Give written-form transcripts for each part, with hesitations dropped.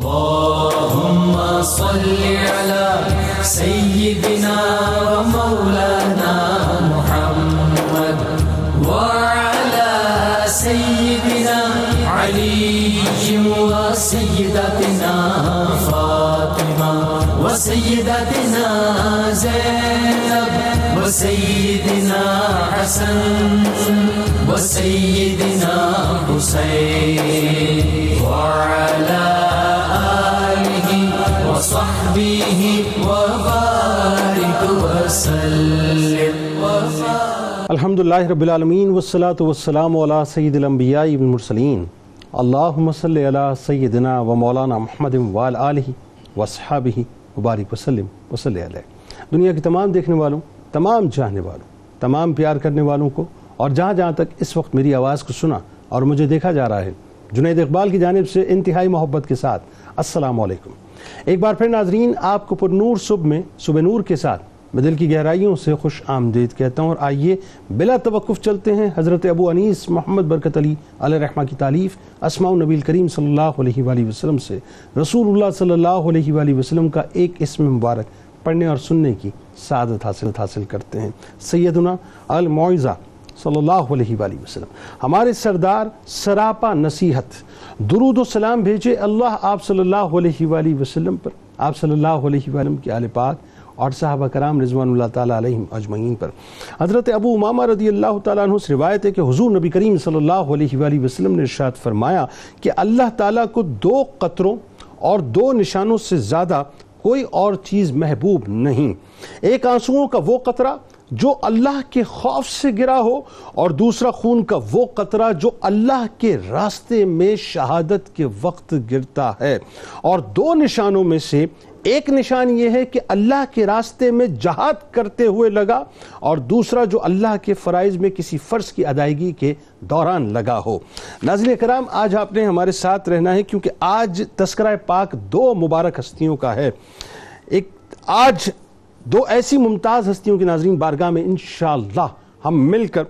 اللهم صل على سيدنا ومولانا محمد وعلى سيدنا علي وسيدتنا فاطمة وسيدتنا زينب وسيدنا حسن وسيدنا حسين وعلى آله وصحبه وبارك وسلم. الحمدللہ رب العالمین والصلاة والسلام علی سید الانبیاء والمرسلین. اللہم صلی علی سیدنا و مولانا محمد وعلی آلہ وصحابہ وبارک وسلم وصلی علیہ. دنیا کے تمام دیکھنے والوں، تمام چاہنے والوں، تمام پیار کرنے والوں کو، اور جہاں جہاں تک اس وقت میری آواز کو سنا اور مجھے دیکھا جا رہا ہے، جنید اقبال کی جانب سے انتہائی محبت کے ساتھ السلام علیکم. ایک بار پھر ناظرین، آپ کو پر نور صبح نور کے ساتھ میں دل کی گہرائیوں سے خوش آمدید کہتا ہوں. اور آئیے بلا توقف چلتے ہیں حضرت ابو انیس محمد برکت علی علیہ رحمہ کی تالیف اسماء النبی الکریم صلی اللہ علیہ وآلہ وسلم سے رسول اللہ صلی اللہ علیہ وآلہ وسلم کا ایک اسم مبارک پڑھنے اور سننے کی سعادت حاصل کرتے ہیں. سیدنا الموعظہ صلی اللہ علیہ وآلہ وسلم ہمارے سردار سراپا نصیحت درود و سلام بھیجے اللہ آپ صلی اللہ علیہ وآلہ وسلم پر، آپ صلی اللہ علیہ وسلم کے آل پاک اور صحابہ کرام رضوان اللہ تعالیٰ علیہم اجمعین پر. حضرت ابو امامہ رضی اللہ تعالیٰ عنہ سے روایت ہے کہ حضور نبی کریم صلی اللہ علیہ وآلہ وسلم نے ارشاد فرمایا کہ اللہ تعالیٰ کو 2 قطروں اور 2 نشانوں سے زیادہ کوئی اور چیز محبوب نہیں. ایک آنسوؤں کا وہ قطرہ جو اللہ کے خوف سے گرا ہو، اور دوسرا خون کا وہ قطرہ جو اللہ کے راستے میں شہادت کے وقت گرتا ہے. اور 2 نشانوں میں سے ایک نشان یہ ہے کہ اللہ کے راستے میں جہاد کرتے ہوئے لگا، اور دوسرا جو اللہ کے فرائض میں کسی فرض کی ادائیگی کے دوران لگا ہو. ناظرین کرام، آج آپ نے ہمارے ساتھ رہنا ہے کیونکہ آج تذکرہ پاک 2 مبارک ہستیوں کا ہے. آج 2 ایسی ممتاز ہستیوں کی ناظرین بارگاہ میں انشاءاللہ ہم مل کر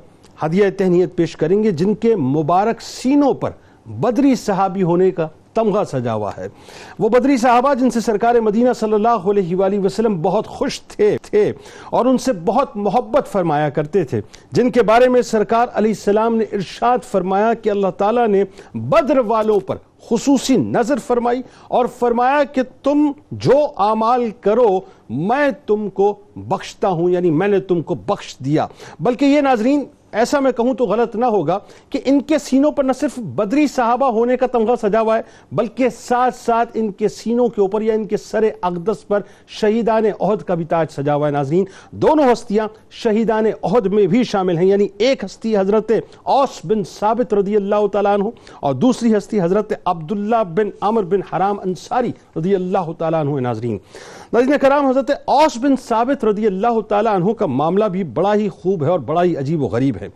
ہدیہ تہنیت پیش کریں گے، جن کے مبارک سینوں پر بدری صحابی ہونے کا تمغہ سجا ہوا ہے. وہ بدری صحابہ جن سے سرکار مدینہ صلی اللہ علیہ وآلہ وسلم بہت خوش تھے اور ان سے بہت محبت فرمایا کرتے تھے، جن کے بارے میں سرکار علیہ السلام نے ارشاد فرمایا کہ اللہ تعالیٰ نے بدر والوں پر خصوصی نظر فرمائی اور فرمایا کہ تم جو اعمال کرو میں تم کو بخشتا ہوں، یعنی میں نے تم کو بخش دیا. بلکہ یہ ناظرین ایسا میں کہوں تو غلط نہ ہوگا کہ ان کے سینوں پر نہ صرف بدری صحابہ ہونے کا تمغہ سجا ہوا ہے، بلکہ ساتھ ساتھ ان کے سینوں کے اوپر یا ان کے سر اقدس پر شہیدان احد کا بھی تاج سجا ہوا ہے. ناظرین، دونوں ہستیاں شہیدان احد میں بھی شامل ہیں، یعنی ایک ہستی حضرت اوس بن ثابت رضی اللہ تعالیٰ عنہ اور دوسری ہستی حضرت عبداللہ بن عمر بن حرام انصاری رضی اللہ تعالیٰ عنہ. ناظرین کرام، حضرت اوس بن ثابت رضی اللہ تعالیٰ عنہ کا معاملہ بھی بڑا ہی خوب ہے اور بڑا ہی عجیب و غریب ہے.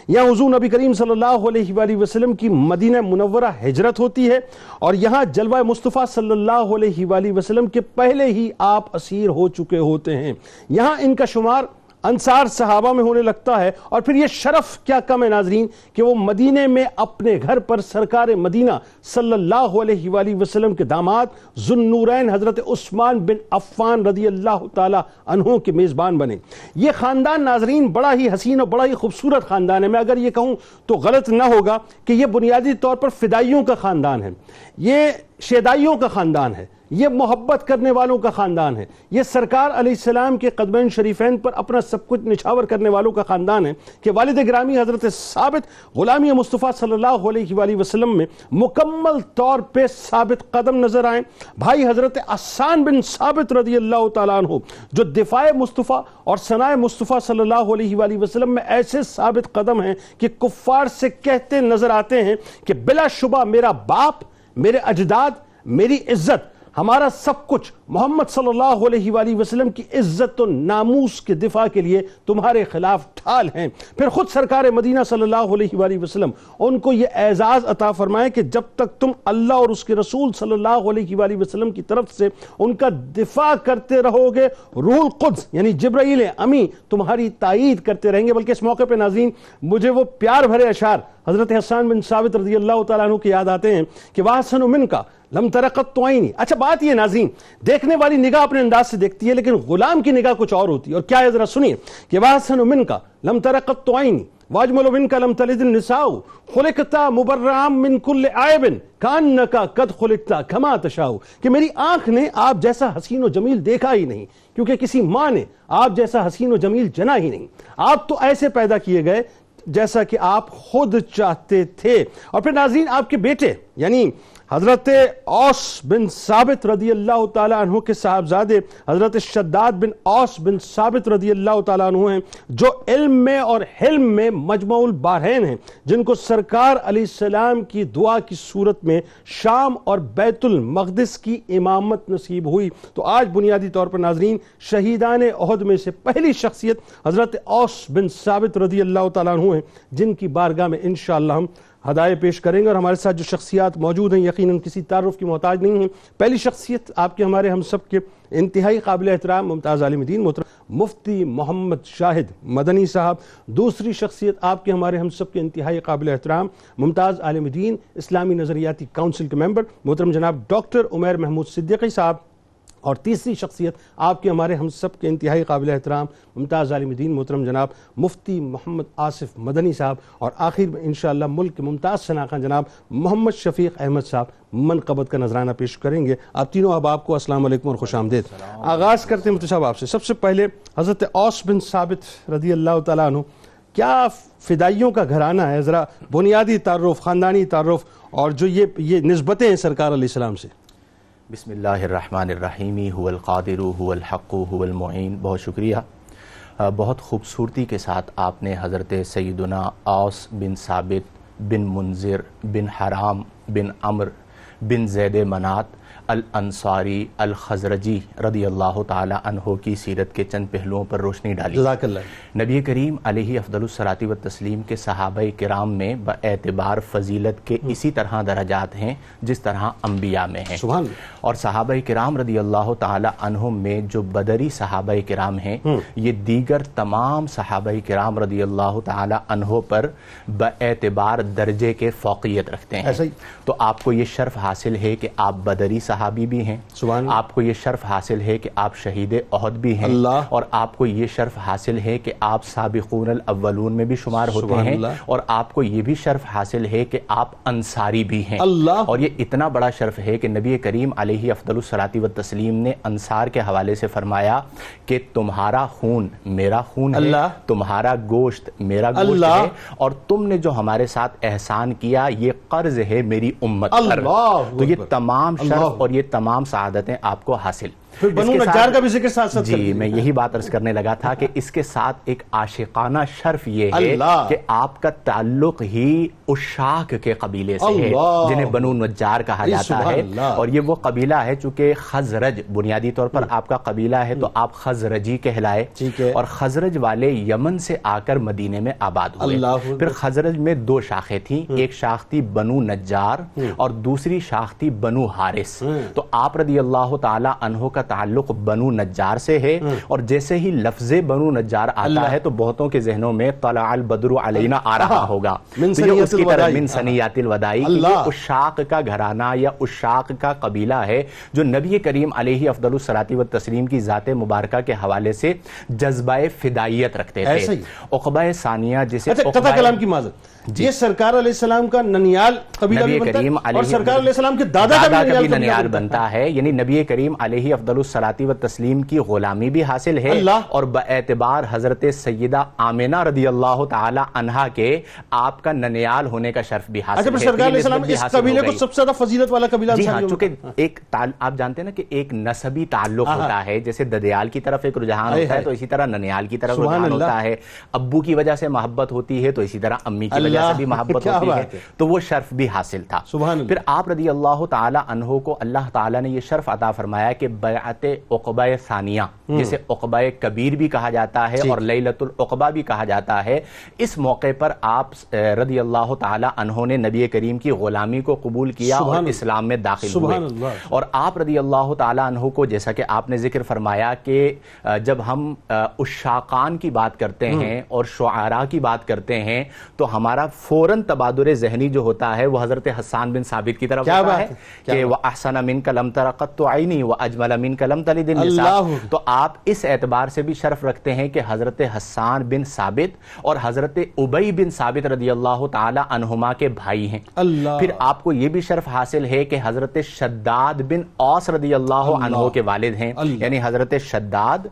یہاں حضور نبی کریم صلی اللہ علیہ وآلہ وسلم کی مدینہ منورہ ہجرت ہوتی ہے، اور یہاں جلوہ مصطفیٰ صلی اللہ علیہ وآلہ وسلم کے پہلے ہی آپ اسیر ہو چکے ہوتے ہیں. یہاں ان کا شمار انصار صحابہ میں ہونے لگتا ہے، اور پھر یہ شرف کیا کم ہے ناظرین کہ وہ مدینے میں اپنے گھر پر سرکار مدینہ صلی اللہ علیہ وآلہ وسلم کے داماد ذو النورین حضرت عثمان بن عفان رضی اللہ تعالی عنہ کے میزبان بنے. یہ خاندان ناظرین بڑا ہی حسین اور بڑا ہی خوبصورت خاندان ہے. میں اگر یہ کہوں تو غلط نہ ہوگا کہ یہ بنیادی طور پر فدائیوں کا خاندان ہے، یہ شیدائیوں کا خاندان ہے، یہ محبت کرنے والوں کا خاندان ہے، یہ سرکار علیہ السلام کے قدمین شریفین پر اپنا سب کچھ نچھاور کرنے والوں کا خاندان ہے کہ والد گرامی حضرت ثابت غلامی مصطفیٰ صلی اللہ علیہ وآلہ وسلم میں مکمل طور پہ ثابت قدم نظر آئیں. بھائی حضرت حسان بن ثابت رضی اللہ تعالیٰ عنہ جو دفاع مصطفیٰ اور ثناء مصطفیٰ صلی اللہ علیہ وآلہ وسلم میں ایسے ثابت قدم ہیں کہ کفار سے کہتے نظر آتے ہیں کہ بلا شبہ میرا باپ، میرے اجداد، میری عزت، ہمارا سب کچھ محمد صلی اللہ علیہ وآلہ وسلم کی عزت و ناموس کے دفاع کے لیے تمہارے خلاف ڈھال ہیں. پھر خود سرکار مدینہ صلی اللہ علیہ وآلہ وسلم ان کو یہ اعزاز عطا فرمائے کہ جب تک تم اللہ اور اس کے رسول صلی اللہ علیہ وآلہ وسلم کی طرف سے ان کا دفاع کرتے رہو گے، روح القدس یعنی جبرائیل امی تمہاری تائید کرتے رہیں گے. بلکہ اس موقع پہ ناظرین مجھے وہ پیار بھرے اشعار حضرت حسان بن ثابت رضی اللہ تعالیٰ عنہ کی یاد آتے ہیں کہ وَأَحْسَنُ مِنْكَ لم ترقت تو عینی. اچھا بات یہ ناظرین، دیکھنے والی نگاہ اپنے انداز سے دیکھتی ہے لیکن غلام کی نگاہ کچھ اور ہوتی ہے. اور کیا ہے ذرا سنیے کہ وَأَحْسَنُ مِنْكَ لم ترقت تو عینی وَأَجْمَلُ مِنْكَ لم تلد النساء خُلِقْتَ مُبَرَّأً مِنْ كُلِّ عَيْبٍ كَأَنَّكَ قَدْ خُلِقْتَ كَمَا تَشَاءُ. کہ میری آنکھ نے آپ جیسا حسین و جمیل دیکھا ہی نہیں، کیونکہ کسی ماں نے آپ جیسا حسین و جمیل جنا ہی نہیں. آپ تو ایسے پیدا کیے گئے جیسا کہ آپ خود چاہتے تھے. اور پھر ناظرین آپ کے بیٹے یعنی حضرت اوس بن ثابت رضی اللہ تعالیٰ عنہ کے صاحبزادے حضرت شداد بن اوس بن ثابت رضی اللہ تعالیٰ عنہ ہیں، جو علم میں اور حلم میں مجمع البحرین ہیں، جن کو سرکار علیہ السلام کی دعا کی صورت میں شام اور بیت المقدس کی امامت نصیب ہوئی. تو آج بنیادی طور پر ناظرین شہیدان احد میں سے پہلی شخصیت حضرت اوس بن ثابت رضی اللہ تعالیٰ عنہ ہیں، جن کی بارگاہ میں انشاءاللہ ہم ہدایے پیش کریں گے. اور ہمارے ساتھ جو شخصیات موجود ہیں یقیناً کسی تعارف کی محتاج نہیں ہیں. پہلی شخصیت آپ کے ہمارے ہم سب کے انتہائی قابل احترام ممتاز عالم دین محترم مفتی محمد شاہد مدنی صاحب. دوسری شخصیت آپ کے ہمارے ہم سب کے انتہائی قابل احترام ممتاز عالم دین اسلامی نظریاتی کونسل کے ممبر محترم جناب ڈاکٹر عمیر محمود صدیقی صاحب. اور تیسری شخصیت آپ کے ہمارے ہم سب کے انتہائی قابل احترام ممتاز عالم دین محترم جناب مفتی محمد آصف مدنی صاحب. اور آخر میں انشاءاللہ ملک کے ممتاز شناخواں جناب محمد شفیق احمد صاحب منقبت کا نذرانہ پیش کریں گے. آپ تینوں احباب کو السلام علیکم اور خوش آمدید. آغاز کرتے ہیں مفتی صاحب آپ سے. سب سے پہلے حضرت اوس بن ثابت رضی اللہ تعالیٰ عنہ کیا فدائیوں کا گھرانہ ہے؟ ذرا بنیادی تعارف، خاندانی تعارف اور جو یہ نسبتیں ہیں سرکار علیہ السلام سے. بسم اللہ الرحمن الرحیم. هو القادر هو الحق هو المعین. بہت شکریہ. بہت خوبصورتی کے ساتھ آپ نے حضرت سیدنا اوس بن ثابت بن منذر بن حرام بن عمر بن زید منات الانصاری الخزرجی رضی اللہ تعالی عنہ کی سیرت کے چند پہلوؤں پر روشنی ڈالی. جزاک اللہ. نبی کریم علیہ افضل الصلاۃ والتسلیم کے صحابہ کرام میں باعتبار فضیلت کے اسی طرح درجات ہیں جس طرح انبیاء میں ہیں. سبحان اللہ. اور صحابہ کرام رضی اللہ تعالی عنہ میں جو بدری صحابہ کرام ہیں یہ دیگر تمام صحابہ کرام رضی اللہ تعالی عنہ پر باعتبار درجے کے فوقیت رکھتے ہیں. ایسا ہی. تو آپ کو یہ شرف حاصل ہے کہ آپ بدری صحابی بھی ہیں. آپ کو یہ شرف حاصل ہے کہ آپ شہید احد بھی ہیں. اور آپ کو یہ شرف حاصل ہے کہ آپ سابقون الاولون میں بھی شمار ہوتے ہیں. اور آپ کو یہ بھی شرف حاصل ہے کہ آپ انصاری بھی ہیں. اور یہ اتنا بڑا شرف ہے کہ نبی کریم علیہ افضل الصلاۃ والتسلیم نے انصار کے حوالے سے فرمایا کہ تمہارا خون میرا خون ہے، تمہارا گوشت میرا گوشت ہے، اور تم نے جو ہمارے ساتھ احسان کیا یہ قرض ہے میری امت پر. تو یہ تمام شرف اور یہ تمام سعادتیں آپ کو حاصل. پھر بنو نجار کا بھی ذکر ساتھ ساتھ. جی میں یہی بات عرض کرنے لگا تھا کہ اس کے ساتھ ایک عاشقانہ شرف یہ ہے کہ آپ کا تعلق ہی عشاق کے قبیلے سے ہے جنہیں بنو نجار کہا جاتا ہے. اور یہ وہ قبیلہ ہے چونکہ خزرج بنیادی طور پر آپ کا قبیلہ ہے تو آپ خزرجی کہلائے. اور خزرج والے یمن سے آ کر مدینے میں آباد ہوئے. پھر خزرج میں دو شاخیں تھیں، ایک شاخ تھی بنو نجار اور دوسری شاخ تھی بنو حارث. تو آپ رضی اللہ تعالی عنہ کا تعلق بنو نجار سے ہے. اور جیسے ہی لفظ بنو نجار آتا ہے تو بہتوں کے ذہنوں میں طلع البدر علینا آ رہا ہوگا. من سنیات الوداع. یہ عشاق کا گھرانہ یا عشاق کا قبیلہ ہے جو نبی کریم علیہ افضل الصلاۃ والتسلیم کی ذات مبارکہ کے حوالے سے جذبہ فدائیت رکھتے تھے. عقبہ ثانیہ جسے قطع کلام کی معذرت، یہ سرکار علیہ السلام کا ننیال قبیلہ بھی بنتا ہے اور سرکار علیہ السلام کے دادا کا بھی ننیال بنتا ہے. یعنی نبی کریم علیہ افضل الصلاۃ والتسلیم کی غلامی بھی حاصل ہے اور باعتبار حضرت سیدہ آمنہ رضی اللہ تعالی عنہا کے آپ کا ننیال ہونے کا شرف بھی حاصل ہے. سرکار علیہ السلام اس قبیلے کو سب سے زیادہ فضیلت والا قبیلہ چونکہ ایک آپ جانتے ہیں نا کہ ایک نسبی تعلق ہوتا ہے. جیسے ددیال کی طرف ایک رجحان ہوتا ہے تو اسی طرح ننیال کی طرف رجحان ہوتا ہے. ابو کی وجہ سے محبت ہوتی ہے تو اسی طرح امی کی وجہ سے بھی محبت ہوتی ہے. تو وہ شرف بھی حاصل تھا. پھر آپ رضی اللہ تعالی عنہ کو اللہ تعالی نے یہ شرف عطا فرمایا کہ بیعت عقبہ ثانیہ جسے عقبہ کبیر بھی کہا جاتا ہے اور لیلۃ العقبہ بھی کہا جاتا ہے، اس موقع پر آپ رضی اللہ تعالی عنہ نے نبی کریم کی غلامی کو قبول کیا اور اسلام میں داخل ہوئے. اور آپ رضی اللہ تعالی عنہ کو جیسا کہ آپ نے ذکر فرمایا کہ جب ہم عشاقان کی بات کرتے ہیں اور شعراء کی بات کرتے ہیں تو ہمارا فوراً تبادر ذہنی جو ہوتا ہے وہ حضرت حسان بن ثابت کی طرف ہوتا ہے کہ وَأَحْسَنَ مِنْكَ لَمْ تَرَ قَطُّ عَيْنِي وَأَجْمَلَ مِنْكَ لَمْ تَلِدِ النِّسَاءُ. تو آپ اس اعتبار سے بھی شرف رکھتے ہیں کہ حضرت حسان بن ثابت اور حضرت ابی بن ثابت رضی اللہ تعالی عنہما کے بھائی ہیں. پھر آپ کو یہ بھی شرف حاصل ہے کہ حضرت شداد بن اوس رضی اللہ عنہ کے والد ہیں, یعنی حضرت شداد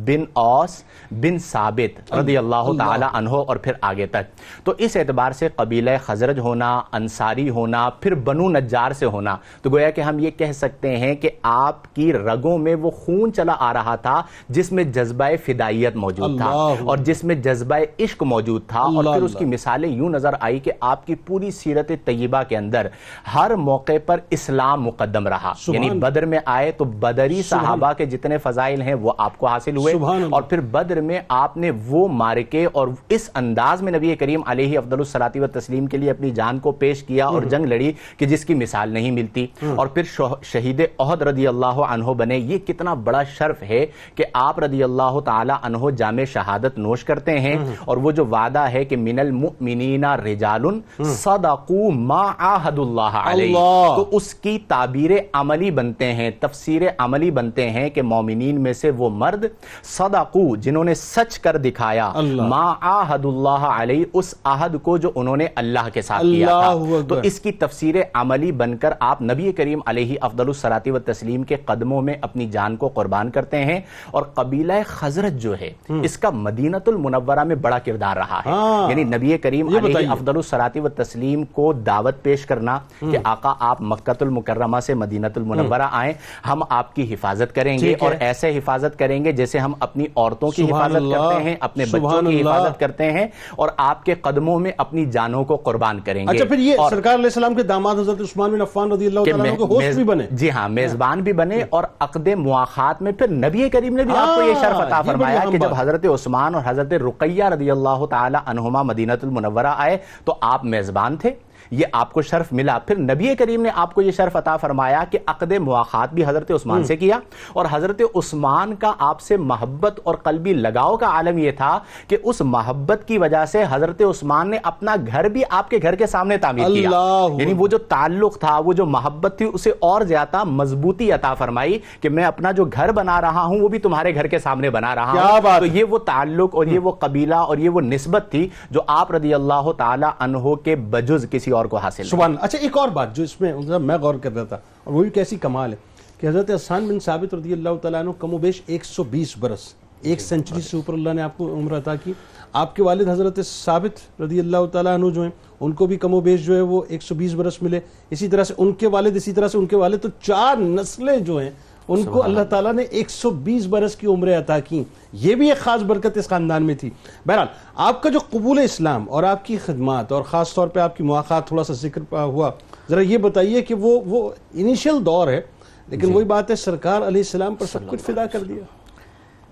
بن اوس بن ثابت رضی اللہ تعالی عنہ اور پھر آگے تک. تو اس اعتبار سے قبیلہ خزرج ہونا, انصاری ہونا, پھر بنو نجار سے ہونا, تو گویا کہ ہم یہ کہہ سکتے ہیں کہ آپ کی رگوں میں وہ خون چلا آ رہا تھا جس میں جذبہ فدائیت موجود تھا اور جس میں جذبہ عشق موجود تھا. اور پھر اس کی مثالیں یوں نظر آئی کہ آپ کی پوری سیرت طیبہ کے اندر ہر موقع پر اسلام مقدم رہا. یعنی بدر میں آئے تو بدری صحابہ کے جتنے فضائل ہیں وہ آپ کو حاصل ہوئے, اور پھر بدر میں آپ نے وہ مارکے اور اس انداز میں نبی کریم علیہ افضل الصلاۃ والتسلیم کے لیے اپنی جان کو پیش کیا اور جنگ لڑی کہ جس کی مثال نہیں ملتی. اور پھر شہید احد رضی اللہ عنہ بنے. یہ کتنا بڑا شرف ہے کہ آپ رضی اللہ تعالی عنہ جام شہادت نوش کرتے ہیں, اور وہ جو وعدہ ہے کہ من المؤمنین رجال صدقوا ما عاہدوا اللہ علیہ, تو اس کی تعبیر عملی بنتے ہیں, تفسیر عملی بنتے ہیں کہ مومنین میں سے وہ مرد صدقو جنہوں نے سچ کر دکھایا ما عاہد اللہ علیہ, اس عہد کو جو انہوں نے اللہ کے ساتھ کیا تھا. تو اس کی تفسیر عملی بن کر آپ نبی کریم علیہ افضل الصلاۃ والتسلیم کے قدموں میں اپنی جان کو قربان کرتے ہیں. اور قبیلہ خزرج جو ہے اس کا مدینۃ المنورہ میں بڑا کردار رہا ہے. یعنی نبی کریم علیہ افضل الصلاۃ والتسلیم کو دعوت پیش کرنا کہ آقا آپ مکۃ المکرمہ سے مدینۃ المنورہ آئیں, ہم آپ کی حفاظت کریں گے, اور ایسے حفاظت کریں گے جیسے ہم اپنی عورتوں کی حفاظت کرتے ہیں, اپنے بچوں کی حفاظت کرتے ہیں, اور آپ کے قدموں میں اپنی جانوں کو قربان کریں گے. اچھا, پھر یہ سرکار علیہ السلام کے داماد حضرت عثمان بن عفان رضی اللہ تعالیٰ عنہ کے ہوسٹ بھی بنے. جی ہاں, میزبان بھی بنے, اور عقد مواخات میں پھر نبی کریم نے بھی آپ کو یہ شرف عطا فرمایا کہ جب حضرت عثمان اور حضرت رقیہ رضی اللہ تعالی عنہما مدینۃ المنورہ آئے تو آپ میزبان تھے, یہ آپ کو شرف ملا. پھر نبی کریم نے آپ کو یہ شرف عطا فرمایا کہ عقد مواخات بھی حضرت عثمان سے کیا, اور حضرت عثمان کا آپ سے محبت اور قلبی لگاؤ کا عالم یہ تھا کہ اس محبت کی وجہ سے حضرت عثمان نے اپنا گھر بھی آپ کے گھر کے سامنے تعمیر کیا. یعنی وہ جو تعلق تھا, وہ جو محبت تھی, اسے اور زیادہ مضبوطی عطا فرمائی کہ میں اپنا جو گھر بنا رہا ہوں وہ بھی تمہارے گھر کے سامنے بنا رہا ہوں. تو یہ وہ تعلق اور یہ وہ قبیلہ اور یہ وہ نسبت تھی جو آپ رضی اللہ تعالی عنہ کے بجز کسی اور کو حاصل. سبحان. اچھا, ایک اور بات جو اس میں میں غور کر رہا تھا, اور وہ بھی کیسی کمال ہے کہ حضرت حسان بن ثابت رضی اللہ تعالیٰ عنہ کم و بیش 120 برس, ایک سینچری سے اوپر اللہ نے آپ کو عمر عطا کی. آپ کے والد حضرت ثابت رضی اللہ تعالیٰ عنہ جو ہیں ان کو بھی کم و بیش جو ہے وہ 120 برس ملے. اسی طرح سے ان کے والد, اسی طرح سے ان کے والد, تو 4 نسلیں جو ہیں ان کو اللہ تعالیٰ نے 120 برس کی عمریں عطا کی. یہ بھی ایک خاص برکت اس خاندان میں تھی. بہرحال آپ کا جو قبول اسلام اور آپ کی خدمات اور خاص طور پہ آپ کی مواقعات تھوڑا سا ذکر ہوا, ذرا یہ بتائیے کہ وہ انیشل دور ہے, لیکن وہی بات ہے سرکار علیہ السلام پر سب کچھ فدا کر دیا.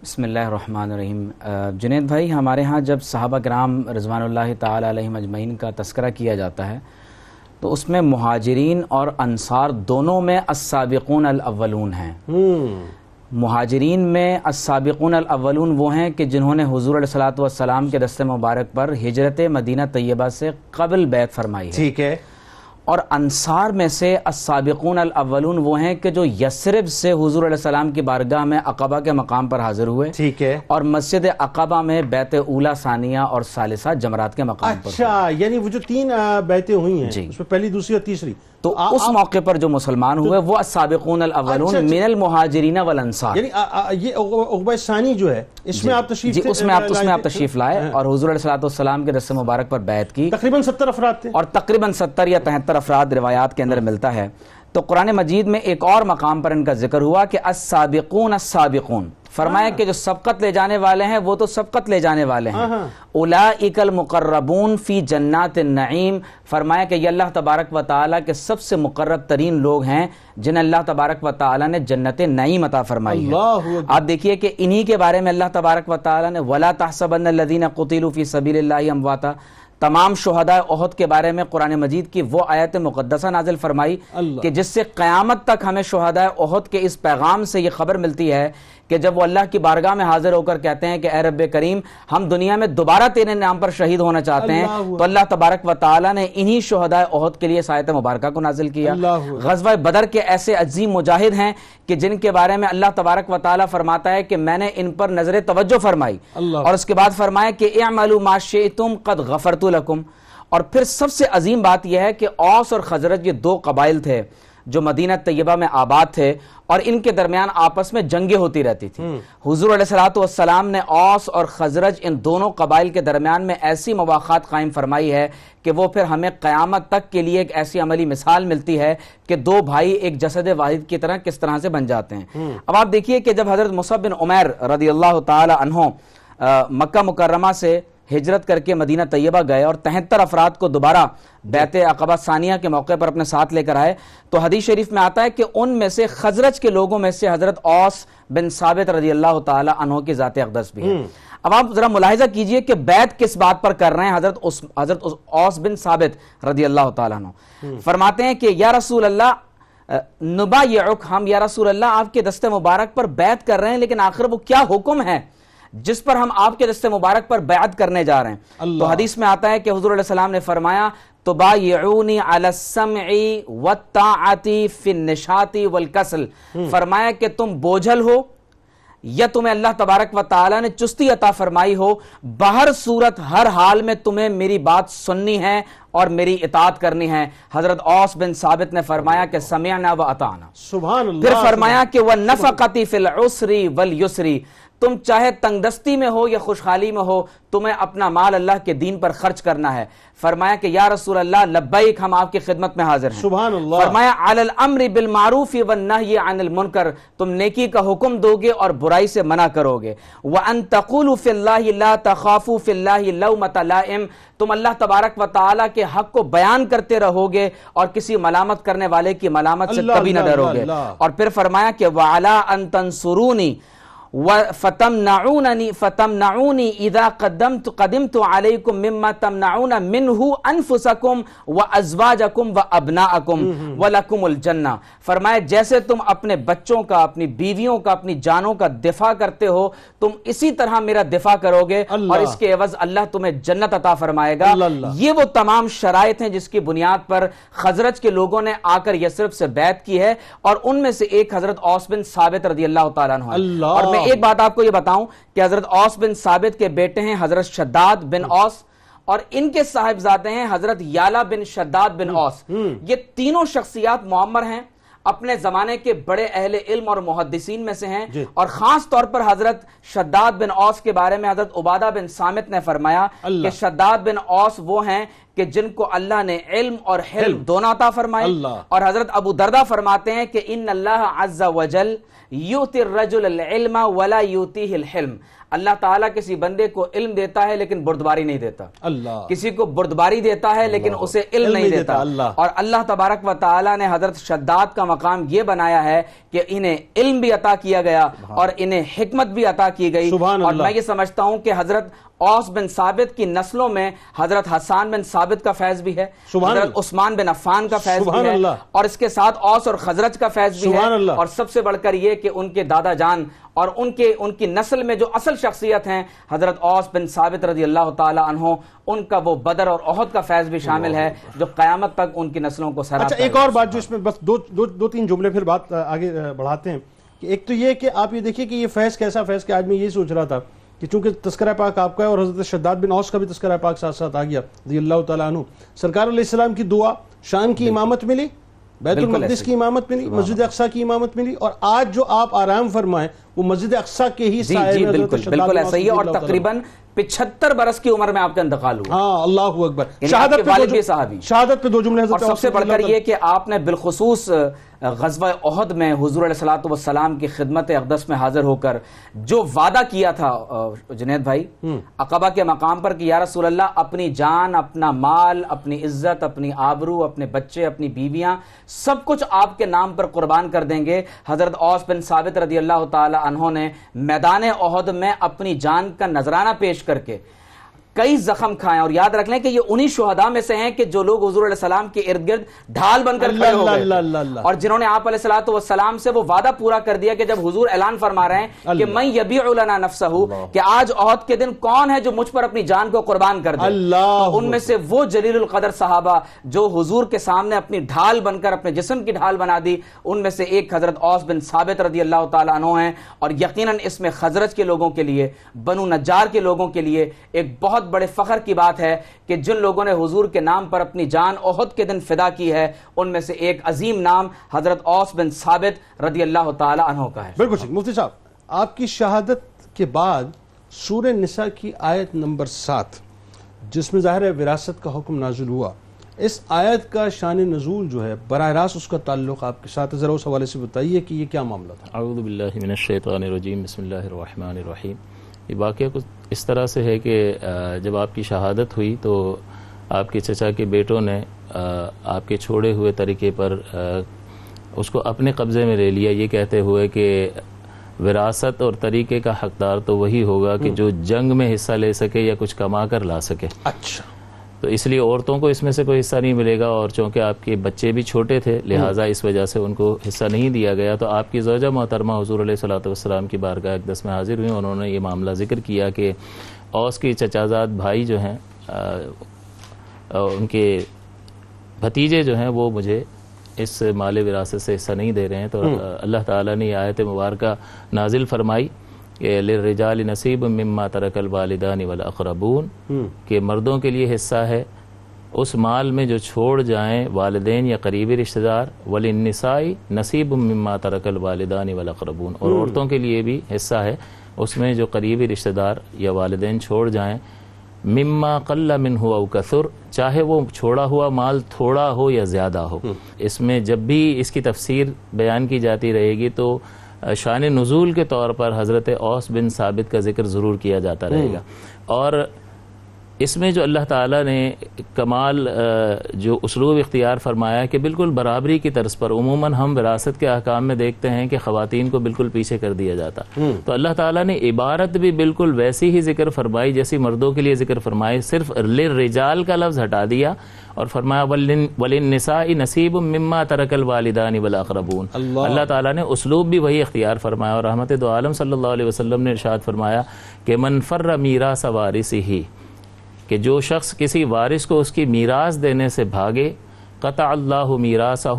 بسم اللہ الرحمن الرحیم. جنید بھائی, ہمارے ہاں جب صحابہ کرام رضوان اللہ تعالی علیہم اجمعین کا تذکرہ کیا جاتا ہے تو اس میں مہاجرین اور انصار دونوں میں السابقون الاولون ہیں. مہاجرین میں السابقون الاولون وہ ہیں کہ جنہوں نے حضور علیہ الصلوۃ والسلام کے دست مبارک پر ہجرت مدینہ طیبہ سے قبل بیعت فرمائی ہے. ٹھیک ہے. اور انصار میں سے السابقون الاولون وہ ہیں کہ جو یثرب سے حضور علیہ السلام کی بارگاہ میں عقبہ کے مقام پر حاضر ہوئے. ٹھیک ہے. اور مسجد عقبہ میں بیعت اولا ثانیہ اور ثالثہ جمرات کے مقام پر. اچھا, یعنی وہ جو 3 بیعتیں ہوئی ہیں اس میں پہلی, دوسری اور تیسری, تو اس موقع پر جو مسلمان ہوئے وہ السابقون الاولون من المہاجرین والانصار. یعنی یہ عقبہ ثانی جو ہے اس میں آپ تشریف, جی اس میں آپ تشریف لائے اور حضور علیہ الصلوۃ والسلام کے دست مبارک پر بیعت کی. تقریباً 70 افراد تھے, اور تقریباً 70 یا 73 افراد روایات کے اندر ملتا ہے. تو قرآن مجید میں ایک اور مقام پر ان کا ذکر ہوا کہ السابقون السابقون, فرمایا کہ جو سبقت لے جانے والے ہیں وہ تو سبقت لے جانے والے ہیں. اولئک المقربون فی جنات النعیم, فرمایا کہ یہ اللہ تبارک و تعالیٰ کے سب سے مقرب ترین لوگ ہیں جنہیں اللہ تبارک و تعالیٰ نے جنت نعیم عطا فرمائی ہے. آپ دیکھیے کہ انہی کے بارے میں اللہ تبارک و تعالیٰ نے وَلَا تَحْسَبَنَّ الَّذِينَ قُتِلُوا فِي سَبِيلِ اللَّهِ أَمْوَاتًا تمام شہداء احد کے بارے میں قرآن مجید کی وہ آیت مقدسہ نازل فرمائی کہ جس سے قیامت تک ہمیں شہداء احد کے اس پیغام سے یہ خبر ملتی ہے کہ جب وہ اللہ کی بارگاہ میں حاضر ہو کر کہتے ہیں کہ اے رب کریم ہم دنیا میں دوبارہ تیرے نام پر شہید ہونا چاہتے ہیں، تو اللہ تبارک و تعالی نے انہی شہداء احد کے لیے اس آیت مبارکہ کو نازل کیا۔ غزوہ بدر کے ایسے عظیم مجاہد ہیں کہ جن کے بارے میں اللہ تبارک و تعالی فرماتا ہے کہ میں نے ان پر نظر توجہ فرمائی، اور اس کے بعد فرمایا کہ اعملوا ما شئتم قد غفرت لکم۔ اور پھر سب سے عظیم بات یہ ہے کہ اوس اور خزرج یہ دو قبائل تھے جو مدینہ طیبہ میں آباد تھے، اور ان کے درمیان آپس میں جنگیں ہوتی رہتی تھی۔ حضور علیہ السلام نے اوس اور خزرج ان دونوں قبائل کے درمیان میں ایسی مواخات قائم فرمائی ہے کہ وہ پھر ہمیں قیامت تک کے لیے ایک ایسی عملی مثال ملتی ہے کہ دو بھائی ایک جسد واحد کی طرح کس طرح سے بن جاتے ہیں۔ اب آپ دیکھیے کہ جب حضرت مصعب بن عمیر رضی اللہ تعالی عنہ مکہ مکرمہ سے ہجرت کر کے مدینہ طیبہ گئے اور 73 افراد کو دوبارہ بیعت عقبہ ثانیہ کے موقع پر اپنے ساتھ لے کر آئے، تو حدیث شریف میں آتا ہے کہ ان میں سے خزرج کے لوگوں میں سے حضرت اوس بن ثابت رضی اللہ تعالی عنہ کی ذات اقدس بھی ہے۔ اب آپ ذرا ملاحظہ کیجئے کہ بیعت کس بات پر کر رہے ہیں حضرت اوس بن ثابت رضی اللہ تعالی عنہ۔ فرماتے ہیں کہ یا رسول اللہ نبایعک، ہم یا رسول اللہ آپ کے دست مبارک پر بیعت کر رہے ہیں، لیکن آخر وہ کیا حکم ہے جس پر ہم آپ کے دست مبارک پر بیعت کرنے جا رہے ہیں؟ تو حدیث میں آتا ہے کہ حضور علیہ السلام نے فرمایا تبایعونی علی السمع والطاعت فی النشاط والکسل، فرمایا کہ تم بوجھل ہو یا تمہیں اللہ تبارک و تعالی نے چستی عطا فرمائی ہو، باہر صورت ہر حال میں تمہیں میری بات سننی ہے اور میری اطاعت کرنی ہے۔ حضرت اوس بن ثابت نے فرمایا کہ سمعنا و اطعنا۔ سبحان اللہ۔ پھر فرمایا کہ وَالنَّفَقَةِ فِي الْعُسْرِ وَالْيُسْرِ، تم چاہے تنگ دستی میں ہو یا خوشحالی میں ہو، تمہیں اپنا مال اللہ کے دین پر خرچ کرنا ہے۔ فرمایا کہ یا رسول اللہ لبیک، ہم آپ کی خدمت میں حاضر ہیں۔ سبحان اللہ۔ فرمایا علی الامر بالمعروف والنہی عن المنکر، تم نیکی کا حکم دو گے اور برائی سے منع کرو گے۔ وان تقولوا فی اللہ لا تخافوا فی اللہ لومۃ لائم، تم اللہ تبارک و تعالی کے حق کو بیان کرتے رہو گے اور کسی ملامت کرنے والے کی ملامت سے کبھی نہ ڈرو گے۔ اور پھر فرمایا کہ وعلی ان تنصرونی فتمنعونی اذا قدمت علیکم مما تمنعون منہ انفسکم وازواجکم وابناءکم ولکم الجنہ، فرمایا جیسے تم اپنے بچوں کا، اپنی بیویوں کا، اپنی جانوں کا دفاع کرتے ہو، تم اسی طرح میرا دفاع کرو گے اور اس کے عوض اللہ تمہیں جنت عطا فرمائے گا۔ یہ وہ تمام شرائط ہیں جس کی بنیاد پر خزرج کے لوگوں نے آ کر یثرب سے بیعت کی ہے، اور ان میں سے ایک حضرت اوس بن ثابت رضی اللہ تعالیٰ عنہ۔ اور میں ایک بات آپ کو یہ بتاؤں کہ حضرت اوس بن ثابت کے بیٹے ہیں حضرت شداد بن اوس، اور ان کے صاحبزادے ہیں حضرت یالا بن شداد بن اوس۔ یہ تینوں شخصیات معمر ہیں، اپنے زمانے کے بڑے اہل علم اور محدثین میں سے ہیں، اور خاص طور پر حضرت شداد بن اوس کے بارے میں حضرت عبادہ بن صامت نے فرمایا کہ شداد بن اوس وہ ہیں کہ جن کو اللہ نے علم اور حلم دونوں عطا فرمائے۔ اور حضرت ابو دردہ فرماتے ہیں کہ ان اللہ عز وجل یؤتی الرجل العلم ولا یؤتیہ الحلم، اللہ تعالیٰ کسی بندے کو علم دیتا ہے لیکن بردباری نہیں دیتا، کسی کو بردباری دیتا ہے لیکن اسے علم نہیں دیتا۔ اور اللہ تبارک و تعالیٰ نے حضرت شداد کا مقام یہ بنایا ہے کہ انہیں علم بھی عطا کیا گیا اور انہیں حکمت بھی عطا کی گئی۔ اور میں یہ سمجھتا ہوں کہ حضرت اوس بن ثابت کی نسلوں میں حضرت حسان بن ثابت کا فیض بھی ہے، حضرت عثمان بن عفان کا فیض بھی ہے، اور اس کے ساتھ اوس اور خزرج کا فیض بھی ہے، اور سب سے بڑھ کر یہ کہ ان کے دادا جان اور ان کی نسل میں جو اصل شخصیت ہیں حضرت اوس بن ثابت رضی اللہ تعالی عنہ، ان کا وہ بدر اور احد کا فیض بھی شامل ہے جو قیامت تک ان کی نسلوں کو سرا۔ اچھا ایک اور بات جو اس میں بس دو تین جملے پھر بات آگے بڑھاتے ہیں، کہ ایک تو یہ کہ آپ یہ دیکھیے کہ یہ فیض کیسا فیض، کہ آج میں یہ سوچ رہا تھا کہ چونکہ تذکرہ پاک آپ کا ہے اور حضرت شداد بن اوس کا بھی تذکرہ پاک ساتھ ساتھ آ گیا رضی اللہ تعالیٰ عنہ، سرکار علیہ السلام کی دعا، شام کی امامت ملی، بیت المقدس کی امامت ملی، مسجد اقصیٰ کی امامت ملی، اور آج جو آپ آرام فرمائیں وہ مسجد اقصیٰ کے ہی سائے میں حضرت شداد بن اوس۔ بالکل ایسا ہی ہے، اور تقریباً 75 برس کی عمر میں آپ کا انتقال ہوا۔ ہاں اللہ اکبر۔ شہادت پہ دو جملے حضرت، اور سب سے بڑھ کر یہ کہ آپ نے بالخصوص غزوہ احد میں حضور علیہ الصلوۃ والسلام کی خدمت اقدس میں حاضر ہو کر جو وعدہ کیا تھا جنید بھائی عقبہ کے مقام پر کہ یا رسول اللہ اپنی جان، اپنا مال، اپنی عزت، اپنی آبرو، اپنے بچے، اپنی بیویاں، سب کچھ آپ کے نام پر قربان کر دیں گے، حضرت اوس بن ثابت رضی اللہ تعالی عنہ نے میدان احد میں اپنی جان کا نذرانہ پیش کر کے کئی زخم کھائے، اور یاد رکھ لیں کہ یہ انہی شہداء میں سے ہیں کہ جو لوگ حضور علیہ السلام کے ارد گرد ڈھال بن کر کھڑے ہو گئے، اور جنہوں نے آپ علیہ السلام سے وہ وعدہ پورا کر دیا کہ جب حضور اعلان فرما رہے ہیں کہ من یبیع لنا نفسہ، کہ آج احد کے دن کون ہے جو مجھ پر اپنی جان کو قربان کر دے، تو ان میں سے وہ جلیل القدر صحابہ جو حضور کے سامنے اپنی ڈھال بن کر اپنے جسم کی ڈھال بنا دی، ان میں سے ایک حضرت اوس بن ثابت رضی اللہ تعالیٰ عنہ ہیں۔ اور یقیناً اس میں خزرج کے لوگوں کے لیے، بنو نجار کے لوگوں کے لیے ایک بہت بڑے فخر کی بات ہے کہ جن لوگوں نے حضور کے نام پر اپنی جان احد کے دن فدا کی ہے، ان میں سے ایک عظیم نام حضرت اوس بن ثابت رضی اللہ تعالیٰ عنہ کا ہے۔ بالکل ٹھیک مفتی صاحب، آپ کی شہادت کے بعد سورہ نساء کی آیت نمبر 7 جس میں ظاہر ہے وراثت کا حکم نازل ہوا، اس آیت کا شان نزول جو ہے براہ راست اس کا تعلق آپ کے ساتھ، ذرا اس حوالے سے بتائیے کہ یہ کیا معاملہ تھا۔ اعوذ باللہ من الشیطان الرجیم، بسم اللہ الرحمن الرحیم۔ یہ واقعہ کچھ اس طرح سے ہے کہ جب آپ کی شہادت ہوئی تو آپ کے چچا کے بیٹوں نے آپ کے چھوڑے ہوئے طریقے پر اس کو اپنے قبضے میں لے لیا، یہ کہتے ہوئے کہ وراثت اور طریقے کا حقدار تو وہی ہوگا کہ جو جنگ میں حصہ لے سکے یا کچھ کما کر لا سکے۔ اچھا، تو اس لیے عورتوں کو اس میں سے کوئی حصہ نہیں ملے گا، اور چونکہ آپ کے بچے بھی چھوٹے تھے لہٰذا اس وجہ سے ان کو حصہ نہیں دیا گیا۔ تو آپ کی زوجہ محترمہ حضور علیہ الصلوۃ والسلام کی بارگاہ اقدس میں حاضر ہوئیں، انہوں نے یہ معاملہ ذکر کیا کہ اوس کے چچازاد بھائی جو ہیں، ان کے بھتیجے جو ہیں، وہ مجھے اس مال وراثت سے حصہ نہیں دے رہے ہیں۔ تو اللہ تعالیٰ نے یہ آیت مبارکہ نازل فرمائی کہ للرجال نصیب مما ترک الوالدان والاقربون، کہ مردوں کے لیے حصہ ہے اس مال میں جو چھوڑ جائیں والدین یا قریبی رشتہ دار، وللنساء نصیب مما ترک الوالدان والاقربون، اور عورتوں کے لیے بھی حصہ ہے اس میں جو قریبی رشتہ دار یا والدین چھوڑ جائیں، مما قل منہ او کثر، چاہے وہ چھوڑا ہوا مال تھوڑا ہو یا زیادہ ہو۔ اس میں جب بھی اس کی تفسیر بیان کی جاتی رہے گی تو شان نزول کے طور پر حضرت اوس بن ثابت کا ذکر ضرور کیا جاتا رہے گا۔ اور اس میں جو اللہ تعالیٰ نے کمال جو اسلوب اختیار فرمایا کہ بالکل برابری کی طرز پر، عموماً ہم وراثت کے احکام میں دیکھتے ہیں کہ خواتین کو بالکل پیچھے کر دیا جاتا، تو اللہ تعالیٰ نے عبارت بھی بالکل ویسی ہی ذکر فرمائی جیسی مردوں کے لیے ذکر فرمائی، صرف للرجال کا لفظ ہٹا دیا اور فرمایا وللنساء نصیب مما ترک الوالدان والاقربون۔ اللہ تعالیٰ نے اسلوب بھی وہی اختیار فرمایا، اور رحمت دو عالم صلی اللہ علیہ وسلم نے ارشاد فرمایا کہ من فر میراث وارثہ، کہ جو شخص کسی وارث کو اس کی میراث دینے سے بھاگے، قطع اللہ میراثہ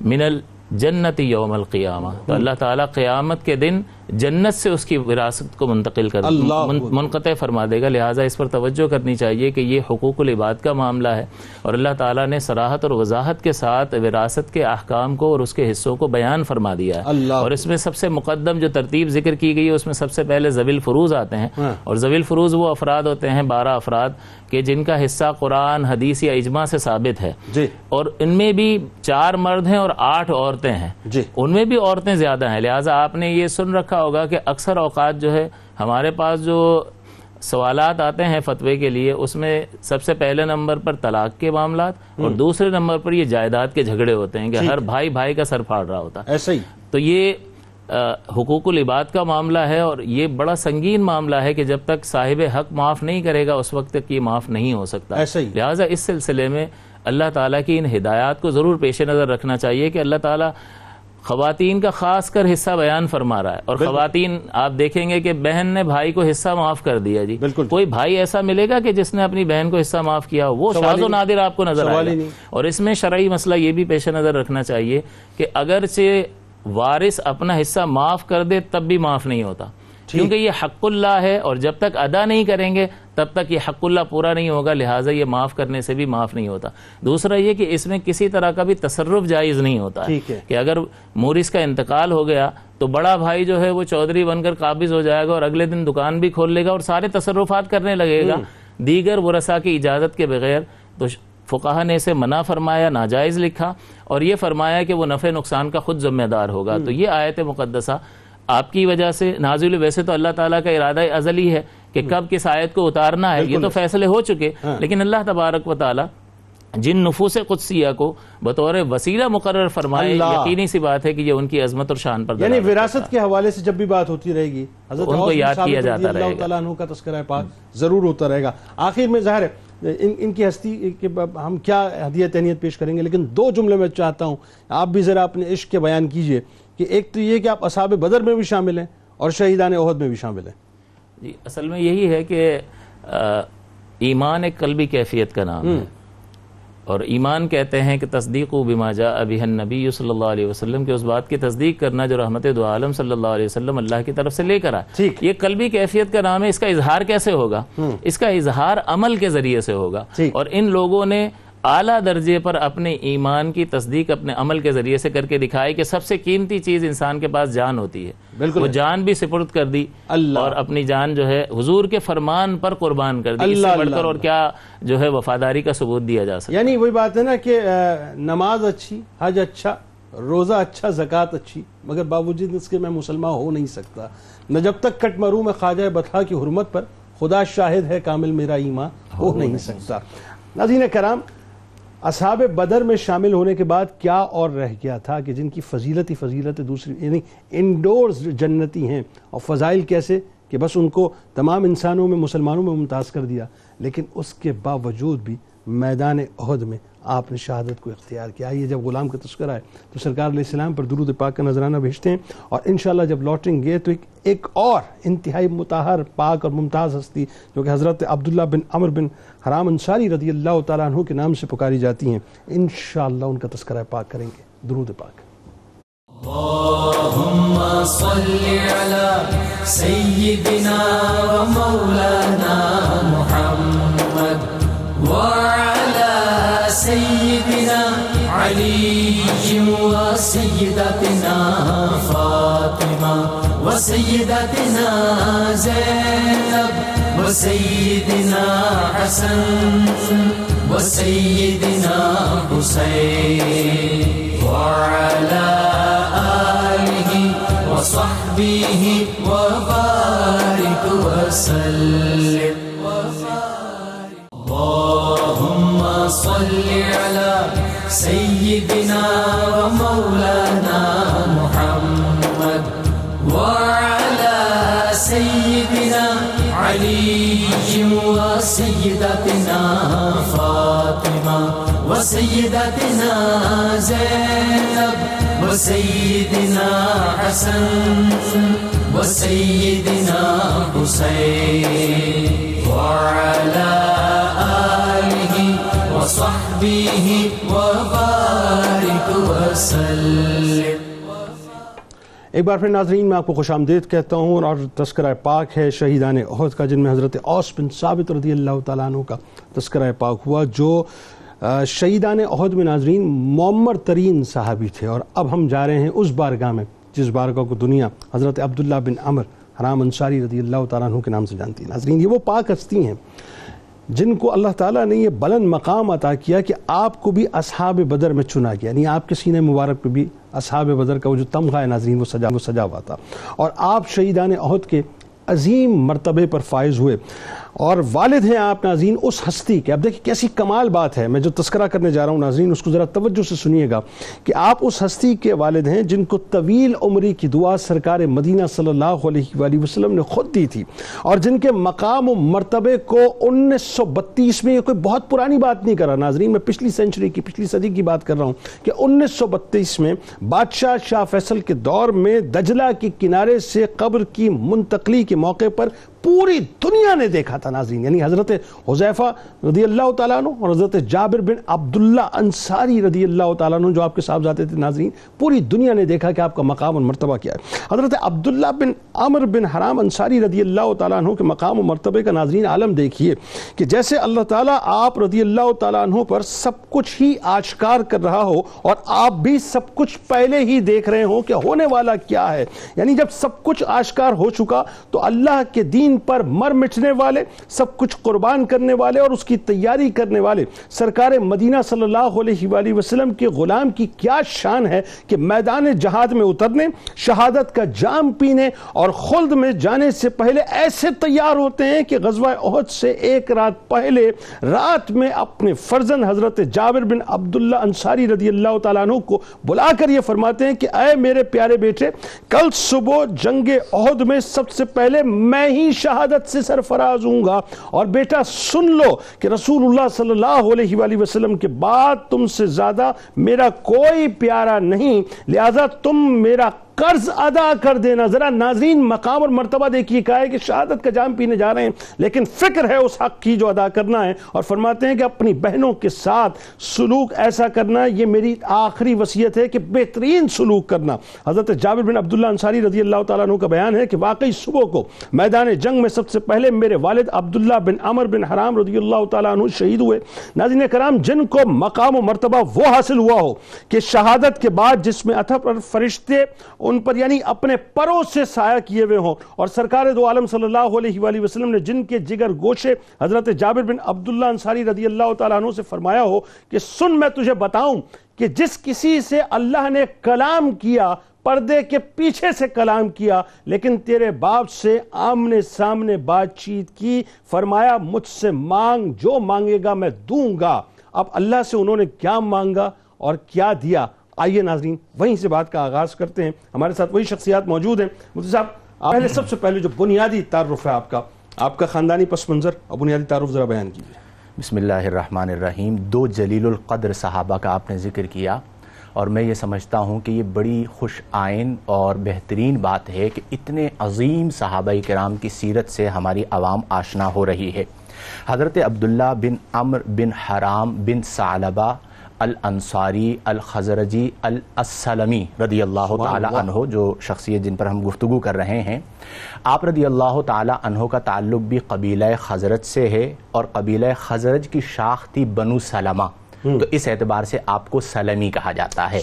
من الجنت یوم القیامہ، تو اللہ تعالیٰ قیامت کے دن جنت سے اس کی وراثت کو منقطع فرما دے گا۔ لہٰذا اس پر توجہ کرنی چاہیے کہ یہ حقوق العباد کا معاملہ ہے، اور اللہ تعالیٰ نے صراحت اور وضاحت کے ساتھ وراثت کے احکام کو اور اس کے حصوں کو بیان فرما دیا ہے۔ اور اس میں سب سے مقدم جو ترتیب ذکر کی گئی ہے اس میں سب سے پہلے ذوی الفروض آتے ہیں، اور ذوی الفروض وہ افراد ہوتے ہیں 12 افراد کہ جن کا حصہ قرآن، حدیث یا اجماع سے ثابت ہے، اور ان میں بھی 4 مرد ہیں اور 8 عورتیں ہیں، ان میں بھی عورتیں زیادہ ہیں۔ لہٰذا آپ نے یہ سن رکھا ہوگا کہ اکثر اوقات جو ہے ہمارے پاس جو سوالات آتے ہیں فتوے کے لیے، اس میں سب سے پہلے نمبر پر طلاق کے معاملات اور دوسرے نمبر پر یہ جائیداد کے جھگڑے ہوتے ہیں کہ ہر بھائی بھائی کا سر پھاڑ رہا ہوتا ہے۔ ایسا ہی تو یہ حقوق العباد کا معاملہ ہے، اور یہ بڑا سنگین معاملہ ہے کہ جب تک صاحب حق معاف نہیں کرے گا اس وقت تک یہ معاف نہیں ہو سکتا۔ لہٰذا اس سلسلے میں اللہ تعالیٰ کی ان ہدایات کو ضرور پیش نظر رکھنا چاہیے کہ اللہ تعالیٰ خواتین کا خاص کر حصہ بیان فرما رہا ہے، اور خواتین آپ دیکھیں گے کہ بہن نے بھائی کو حصہ معاف کر دیا جی، کوئی بھائی ایسا ملے گا کہ جس نے اپنی بہن کو حصہ معاف کیا، وہ شاذ و نادر آپ کو نظر آئے گا۔ اور اس میں شرعی مسئلہ یہ بھی پیش نظر رکھنا چاہیے کہ اگرچہ وارث اپنا حصہ معاف کر دے تب بھی معاف نہیں ہوتا، کیونکہ یہ حق اللہ ہے، اور جب تک ادا نہیں کریں گے تب تک یہ حق اللہ پورا نہیں ہوگا، لہٰذا یہ معاف کرنے سے بھی معاف نہیں ہوتا۔ دوسرا یہ کہ اس میں کسی طرح کا بھی تصرف جائز نہیں ہوتا ہے کہ اگر مورث کا انتقال ہو گیا تو بڑا بھائی جو ہے وہ چودھری بن کر قابض ہو جائے گا اور اگلے دن دکان بھی کھول لے گا اور سارے تصرفات کرنے لگے گا دیگر ورثاء کی اجازت کے بغیر۔ تو فقہا نے اسے منع فرمایا، ناجائز لکھا، اور یہ فرمایا کہ وہ نفع نقصان کا خود ذمہ دار ہوگا۔ تو یہ آیت مقدسہ آپ کی وجہ سے نازل، ویسے تو اللہ تعالیٰ کا ارادہ ازلی ہے کہ کب کس آیت کو اتارنا ہے، یہ تو فیصلے ہو چکے، لیکن اللہ تبارک و تعالیٰ جن نفوس قدسیہ کو بطور وسیلہ مقرر فرمائے، یقینی سی بات ہے کہ یہ ان کی عظمت اور شان پر یعنی وراثت کے حوالے سے جب بھی بات ہوتی رہے گی حضرت ان کو یاد کیا جاتا رہے گا، اللہ تعالیٰ عنہ کا تذکرہ پاک ضرور ہوتا رہے گا۔ آخر میں ظاہر ہے ان کی ہستی کے ہم کیا ہدیہ تہنیت پیش کریں گے، لیکن دو جملے میں چاہتا ہوں آپ بھی ذرا اپنے عشق کے بیان کیجئے کہ ایک تو یہ کہ آپ اصحاب بدر میں بھی شامل ہیں اور شہیدان احد میں بھی شامل ہیں۔ جی اصل میں یہی ہے کہ ایمان ایک قلبی کیفیت کا نام ہے، اور ایمان کہتے ہیں کہ تصدیق بما جاء بہ النبی صلی اللہ علیہ وسلم، کہ اس بات کی تصدیق کرنا جو رحمت دو عالم صلی اللہ علیہ وسلم اللہ کی طرف سے لے کر آئے۔ یہ قلبی کیفیت کا نام ہے۔ اس کا اظہار کیسے ہوگا؟ اس کا اظہار عمل کے ذریعے سے ہوگا، اور ان لوگوں نے اعلیٰ درجے پر اپنے ایمان کی تصدیق اپنے عمل کے ذریعے سے کر کے دکھائی کہ سب سے قیمتی چیز انسان کے پاس جان ہوتی ہے، وہ جان بھی سپرد کر دی اور اپنی جان جو ہے حضور کے فرمان پر قربان کر دی۔ اس سے بڑھ کر اور کیا جو ہے وفاداری کا ثبوت دیا جا سکتا ہے؟ یعنی وہی بات ہے نا کہ نماز اچھی، حج اچھا، روزہ اچھا، زکوٰۃ اچھی، مگر باوجود اس کے میں مسلمان ہو نہیں سکتا نہ جب تک کٹ مروں میں خواجہ بطحا کی حرمت پر، خدا شاہد ہے کامل میرا ایمان ہو نہیں سکتا۔ ناظرین کرام، اصحاب بدر میں شامل ہونے کے بعد کیا اور رہ گیا تھا کہ جن کی فضیلت ہی فضیلت دوسری، یعنی انڈورز جنتی ہیں، اور فضائل کیسے کہ بس ان کو تمام انسانوں میں مسلمانوں میں ممتاز کر دیا، لیکن اس کے باوجود بھی میدان احد میں آپ نے شہادت کو اختیار کیا۔ یہ جب غلام کا تذکرہ ہے تو سرکار علیہ السلام پر درود پاک کا نذرانہ بھیجتے ہیں، اور انشاءاللہ جب لوٹیں گے تو ایک اور انتہائی مطہر، پاک اور ممتاز ہستی جو کہ حضرت عبداللہ بن عمر بن حرام انصاری رضی اللہ تعالیٰ عنہ کے نام سے پکاری جاتی ہیں، انشاءاللہ ان کا تذکرہ پاک کریں گے۔ درود پاک۔ اللهم صل على سيدنا ومولانا محمد وعلى سيدنا علي وسيدتنا فاطمة وسيدتنا زينب وسيدنا حسن وسيدنا حسين وعلى آله وصحبه وبارك وسلم اللهم صل على سيدنا ومولانا محمد وعلى سيدنا علي وسيدتنا فاطمة وسيدتنا زينب وسيدنا حسن وسيدنا حسين وعلى آله وصحبه وبارك وسلم۔ ایک بار پھر ناظرین میں آپ کو خوش آمدید کہتا ہوں، اور تذکرہ پاک ہے شہیدان احد کا، جن میں حضرت اوس بن ثابت رضی اللہ تعالیٰ عنہ کا تذکرہ پاک ہوا، جو شہیدان احد میں ناظرین معمر ترین صحابی تھے۔ اور اب ہم جا رہے ہیں اس بارگاہ میں جس بارگاہ کو دنیا حضرت عبداللہ بن عمر حرام انصاری رضی اللہ تعالیٰ عنہ کے نام سے جانتی ہے۔ ناظرین یہ وہ پاک ہستی ہیں جن کو اللہ تعالیٰ نے یہ بلند مقام عطا کیا کہ آپ کو بھی اصحاب بدر میں چنا گیا، یعنی آپ کے سینے مبارک پہ بھی اصحاب بدر کا وہ جو تمغہ ہے ناظرین وہ سجا ہوا تھا، اور آپ شہیدان احد کے عظیم مرتبے پر فائز ہوئے، اور والد ہیں آپ ناظرین اس ہستی کے۔ اب دیکھیں کیسی کمال بات ہے، میں جو تذکرہ کرنے جا رہا ہوں ناظرین اس کو ذرا توجہ سے سنیے گا کہ آپ اس ہستی کے والد ہیں جن کو طویل عمری کی دعا سرکار مدینہ صلی اللہ علیہ وآلہ وسلم نے خود دی تھی، اور جن کے مقام و مرتبے کو 1932 میں، یہ کوئی بہت پرانی بات نہیں کر رہا ناظرین، میں پچھلی سینچری کی، پچھلی صدی کی بات کر رہا ہوں کہ 1932 میں بادشاہ شاہ فیصل کے دور میں دجلہ کے کنارے سے قبر کی منتقلی کے موقع پر پوری دنیا نے دیکھا تھا ناظرین، یعنی حضرت حذیفہ رضی اللہ تعالیٰ عنہ اور حضرت جابر بن عبداللہ انصاری رضی اللہ تعالیٰ عنہ جو آپ کے صاحبزادے تھے ناظرین، پوری دنیا نے دیکھا کہ آپ کا مقام اور مرتبہ کیا ہے۔ حضرت عبداللہ بن عمر بن حرام انصاری رضی اللہ تعالیٰ عنہ کے مقام و مرتبے کا ناظرین عالم دیکھیے کہ جیسے اللہ تعالیٰ آپ رضی اللہ تعالیٰ عنہ پر سب کچھ ہی آشکار کر رہا ہو، اور آپ بھی سب کچھ پہلے ہی دیکھ رہے ہوں کہ ہونے والا کیا ہے، یعنی جب سب کچھ آشکار ہو چکا تو اللہ کے دین دین پر مر مٹنے والے، سب کچھ قربان کرنے والے اور اس کی تیاری کرنے والے سرکار مدینہ صلی اللہ علیہ وآلہ وسلم کے غلام کی کیا شان ہے کہ میدان جہاد میں اترنے، شہادت کا جام پینے اور خلد میں جانے سے پہلے ایسے تیار ہوتے ہیں کہ غزوہ احد سے ایک رات پہلے رات میں اپنے فرزند حضرت جابر بن عبداللہ انصاری رضی اللہ تعالیٰ عنہ کو بلا کر یہ فرماتے ہیں کہ اے میرے پیارے بیٹے، کل صبح جنگ احد میں سب سے پہلے میں ہی شہادت سے سرفراز ہوں گا، اور بیٹا سن لو کہ رسول اللہ صلی اللہ علیہ وآلہ وسلم کے بعد تم سے زیادہ میرا کوئی پیارا نہیں، لہذا تم میرا قرض ادا کر دینا۔ ذرا ناظرین مقام اور مرتبہ دیکھیے، کہا ہے کہ شہادت کا جام پینے جا رہے ہیں لیکن فکر ہے اس حق کی جو ادا کرنا ہے، اور فرماتے ہیں کہ اپنی بہنوں کے ساتھ سلوک ایسا کرنا، یہ میری آخری وصیت ہے کہ بہترین سلوک کرنا۔ حضرت جابر بن عبداللہ انصاری رضی اللہ تعالیٰ عنہ کا بیان ہے کہ واقعی صبح کو میدان جنگ میں سب سے پہلے میرے والد عبداللہ بن عمر بن حرام رضی اللہ تعالیٰ عنہ شہید ہوئے۔ ناظرین کرام، جن کو مقام و مرتبہ وہ حاصل ہوا ہو کہ شہادت کے بعد جس میں اتھر پر فرشتے ان پر یعنی اپنے پروں سے سایہ کیے ہوئے ہوں، اور سرکار دو عالم صلی اللہ علیہ وآلہ وسلم نے جن کے جگر گوشے حضرت جابر بن عبداللہ انصاری رضی اللہ تعالیٰ عنہ سے فرمایا ہو کہ سن میں تجھے بتاؤں کہ جس کسی سے اللہ نے کلام کیا، پردے کے پیچھے سے کلام کیا، لیکن تیرے باپ سے آمنے سامنے بات چیت کی، فرمایا مجھ سے مانگ، جو مانگے گا میں دوں گا۔ اب اللہ سے انہوں نے کیا مانگا اور کیا دیا، آئیے ناظرین وہیں سے بات کا آغاز کرتے ہیں۔ ہمارے ساتھ وہی شخصیات موجود ہیں۔ مفتی صاحب، پہلے سب سے پہلے جو بنیادی تعارف ہے آپ کا خاندانی پس منظر اور بنیادی تعارف ذرا بیان کیجیے۔ بسم اللہ الرحمن الرحیم۔ دو جلیل القدر صحابہ کا آپ نے ذکر کیا، اور میں یہ سمجھتا ہوں کہ یہ بڑی خوش آئین اور بہترین بات ہے کہ اتنے عظیم صحابہ کرام کی سیرت سے ہماری عوام آشنا ہو رہی ہے۔ حضرت عبداللہ بن عمر بن حرام بن ثعلبہ الانصاری الخزرجی السلمی رضی اللہ تعالی عنہ، جو شخصیت جن پر ہم گفتگو کر رہے ہیں، آپ رضی اللہ تعالی عنہ کا تعلق بھی قبیلہ خزرج سے ہے، اور قبیلہ خزرج کی شاخ تھی بنو سلمہ، تو اس اعتبار سے آپ کو سلمی کہا جاتا ہے۔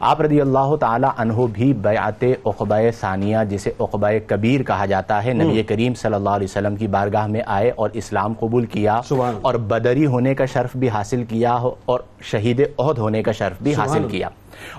آپ رضی اللہ تعالی عنہ بھی بیعت عقبہ ثانیہ، جسے عقبہ کبیر کہا جاتا ہے، نبی کریم صلی اللہ علیہ وسلم کی بارگاہ میں آئے اور اسلام قبول کیا، اور بدری ہونے کا شرف بھی حاصل کیا، اور شہید احد ہونے کا شرف بھی حاصل کیا۔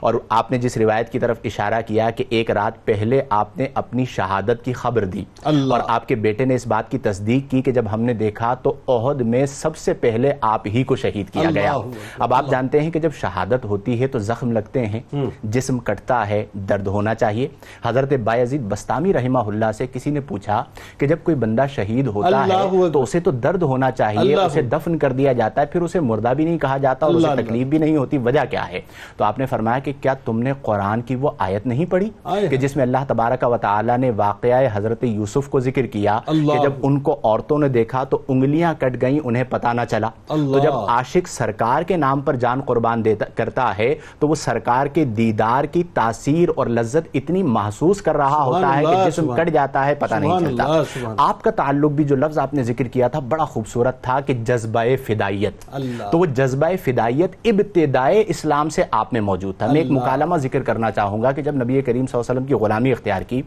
اور آپ نے جس روایت کی طرف اشارہ کیا کہ ایک رات پہلے آپ نے اپنی شہادت کی خبر دی، اور آپ کے بیٹے نے اس بات کی تصدیق کی کہ جب ہم نے دیکھا تو احد میں سب سے پہلے آپ ہی کو شہید کیا گیا۔ اب آپ جانتے ہیں کہ جب شہادت ہوتی ہے تو زخم لگتے ہیں، جسم کٹتا ہے، درد ہونا چاہیے۔ حضرت بایزید بسطامی رحمہ اللہ سے کسی نے پوچھا کہ جب کوئی بندہ شہید ہوتا ہے تو اسے تو درد ہونا چاہیے، اسے دفن کر دیا جاتا ہے، پھر اسے مردہ بھی نہیں کہا جاتا اور اسے تکلیف بھی نہیں ہوتی، وجہ کیا ہے؟ تو آپ نے فرمایا کہ کیا تم نے قرآن کی وہ آیت نہیں پڑھی کہ جس میں اللہ تبارک و تعالی نے واقعہ حضرت یوسف کو ذکر کیا کہ جب ان کو عورتوں نے دیکھا تو انگلیاں کٹ گئیں، انہیں پتہ نہ چلا۔ تو جب عاشق سرکار کے نام پر جان قربان کرتا ہے تو وہ سرکار کے دیدار کی تاثیر اور لذت اتنی محسوس کر رہا ہوتا ہے کہ جسم کٹ جاتا ہے، پتہ نہیں چلتا۔ آپ کا تعلق بھی، جو لفظ آپ نے ذکر کیا تھا، بڑا خوبصورت تھا کہ جذبہ فدائیت، تو وہ جذبہ فدائیت ابتدائے اسلام سے آپ میں موجود تھا۔ میں ایک مکالمہ ذکر کرنا چاہوں گا کہ جب نبی کریم صلی اللہ علیہ وسلم کی غلامی اختیار کی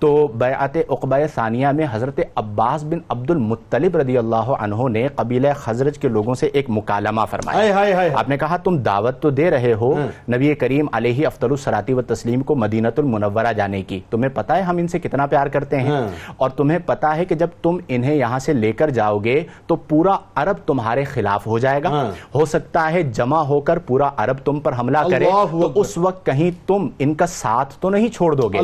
تو بیعت عقبہ ثانیہ میں حضرت عباس بن عبد المطلب رضی اللہ عنہ نے قبیلہ خزرج کے لوگوں سے ایک مکالمہ فرمایا۔ آپ نے کہا تم دعوت تو دے رہے ہو نبی کریم علیہ افضل الصلاۃ والتسلیم کو مدینۃ المنورہ جانے کی، تمہیں پتہ ہے ہم ان سے کتنا پیار کرتے ہیں، اور تمہیں پتہ ہے کہ جب تم انہیں یہاں سے لے کر جاؤ گے تو پورا عرب تمہارے خلاف ہو جائے گا، ہو سکتا ہے جمع ہو کر پورا عرب تم پر حملہ کرے، تو اس وقت کہیں تم ان کا ساتھ تو نہیں چھوڑ دو گے۔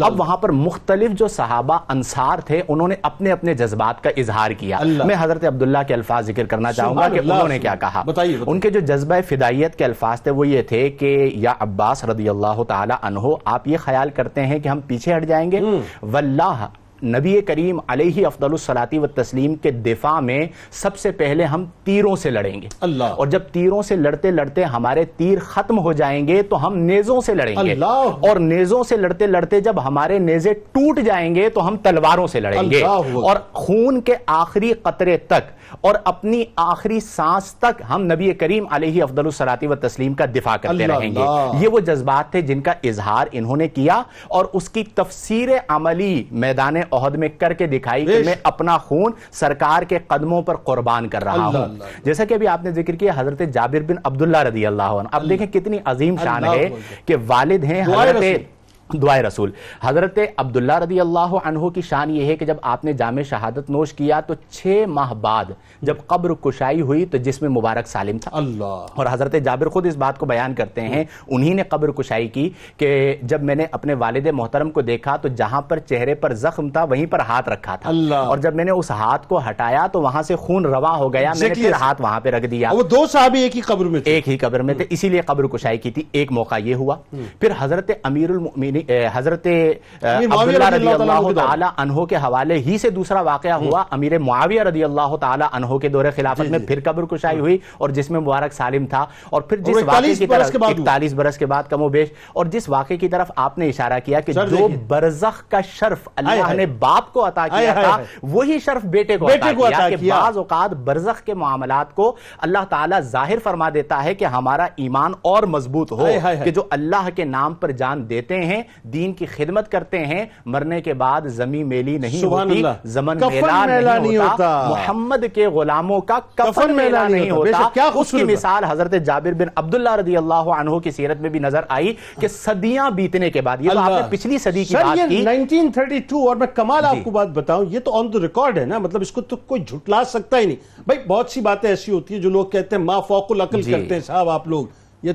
اب وہاں پر مختلف جو صحابہ انصار تھے انہوں نے اپنے اپنے جذبات کا اظہار کیا۔ میں حضرت عبداللہ کے الفاظ ذکر کرنا چاہوں گا کہ انہوں نے کیا کہا۔ ان کے جو جذبہ فدائیت کے الفاظ تھے وہ یہ تھے کہ یا عباس رضی اللہ تعالی عنہ، آپ یہ خیال کرتے ہیں کہ ہم پیچھے ہٹ جائیں گے؟ واللہ نبی کریم علیہ افضل الصلاۃ والتسلیم کے دفاع میں سب سے پہلے ہم تیروں سے لڑیں گے، اور جب تیروں سے لڑتے لڑتے ہمارے تیر ختم ہو جائیں گے تو ہم نیزوں سے لڑیں گے، اور نیزوں سے لڑتے لڑتے جب ہمارے نیزے ٹوٹ جائیں گے تو ہم تلواروں سے لڑیں گے، اور خون کے آخری قطرے تک اور اپنی آخری سانس تک ہم نبی کریم علیہ افضل الصلاۃ والتسلیم کا دفاع کرتے رہیں گے۔ یہ وہ جذبات تھے جن کا اظہار انہوں نے کیا، اور اس کی تفسیر عملی میدان عہد میں کر کے دکھائی کہ میں اپنا خون سرکار کے قدموں پر قربان کر رہا ہوں. جیسا کہ ابھی آپ نے ذکر کیا حضرت جابر بن عبداللہ رضی اللہ عنہ. اب دیکھیں کتنی عظیم شان ہے کہ والد ہیں حضرت دعائے رسول. حضرت عبداللہ رضی اللہ عنہ کی شان یہ ہے کہ جب آپ نے جام شہادت نوش کیا تو 6 ماہ بعد جب قبر کشائی ہوئی تو جسم مبارک سالم تھا. اور حضرت جابر خود اس بات کو بیان کرتے ہیں, انہی نے قبر کشائی کی کہ جب میں نے اپنے والد محترم کو دیکھا تو جہاں پر چہرے پر زخم تھا وہیں پر ہاتھ رکھا تھا, اور جب میں نے اس ہاتھ کو ہٹایا تو وہاں سے خون رواں ہو گیا, میں نے پھر ہاتھ وہاں پہ رکھ دیا. وہ 2 صحابی ایک ہی قبر میں تھے, ایک ہی قبر میں تھے, اسی لیے قبر کشائی کی تھی. ایک موقع یہ ہوا. پھر حضرت امیر المؤمنین حضرت عبداللہ رضی اللہ تعالی عنہ کے حوالے ہی سے دوسرا واقعہ ہوا. امیر معاویہ رضی اللہ تعالی عنہ کے دور خلافت میں پھر قبر کشائی ہوئی اور جس میں مبارک سالم تھا. اور پھر جس واقعے کی طرف 41 برس کے بعد کم و بیش, اور جس واقعے کی طرف آپ نے اشارہ کیا کہ جو برزخ کا شرف اللہ نے باپ کو عطا کیا تھا وہی شرف بیٹے کو عطا کیا, کہ بعض اوقات برزخ کے معاملات کو اللہ تعالیٰ ظاہر فرما دیتا ہے کہ ہمارا ایمان اور مضبوط ہو, کہ جو اللہ کے نام پر جان دیتے ہیں, دین کی خدمت کرتے ہیں, مرنے کے بعد زمین میلی نہیں ہوتی, زمن میلا نہیں ہوتا, محمد کے غلاموں کا کفن میلا نہیں ہوتا. اس کی مثال حضرت جابر بن عبداللہ رضی اللہ عنہ کی سیرت میں بھی نظر آئی کہ صدیاں بیتنے کے بعد, یہ تو آپ نے پچھلی صدی کی بات کی 1932, اور میں کمال آپ کو بات بتاؤں, یہ تو آن دا ریکارڈ ہے نا, مطلب اس کو تو کوئی جھٹلا سکتا ہی نہیں بھائی. بہت سی باتیں ایسی ہوتی ہیں جو لوگ کہتے ہیں ما فوق العقل کرتے ہیں صاحب آپ لوگ, یہ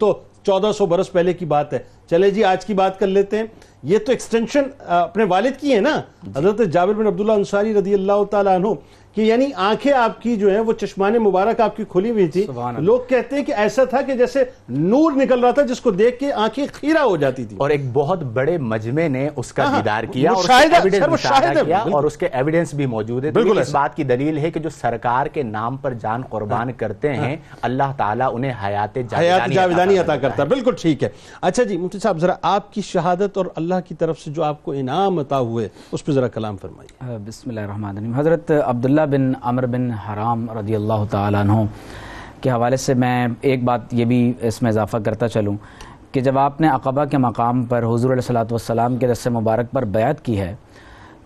تو 1400 برس پہلے کی بات ہے. چلے جی آج کی بات کر لیتے ہیں. یہ تو ایکسٹینشن اپنے والد کی ہے نا, حضرت جابر بن عبداللہ انصاری رضی اللہ تعالیٰ عنہ کہ یعنی آنکھیں آپ کی جو ہیں وہ چشمان مبارک آپ کی کھلی ہوئی تھی. لوگ کہتے ہیں کہ ایسا تھا کہ جیسے نور نکل رہا تھا جس کو دیکھ کے آنکھیں خیرہ ہو جاتی تھی. اور ایک بہت بڑے مجمع نے اس کا دیدار کیا اور اس کے ایویڈنس بھی موجود ہے. بالکل اس بات کی دلیل ہے کہ جو سرکار کے نام پر جان قربان کرتے ہیں اللہ تعالیٰ انہیں حیات جاودانی عطا کرتا ہے. بالکل ٹھیک ہے. اچھا جی مفتی صاحب, ذرا آپ کی شہادت اور اللہ کی طرف سے جو آپ کو انعام عطا ہوئے اس پہ ذرا کلام فرمائیے. بسم اللہ الرحمن الرحیم. حضرت عبداللہ بن عمر بن حرام رضی اللہ تعالیٰ عنہ کے حوالے سے میں ایک بات یہ بھی اس میں اضافہ کرتا چلوں کہ جب آپ نے عقبہ کے مقام پر حضور علیہ الصلوۃ والسلام کے دست مبارک پر بیعت کی ہے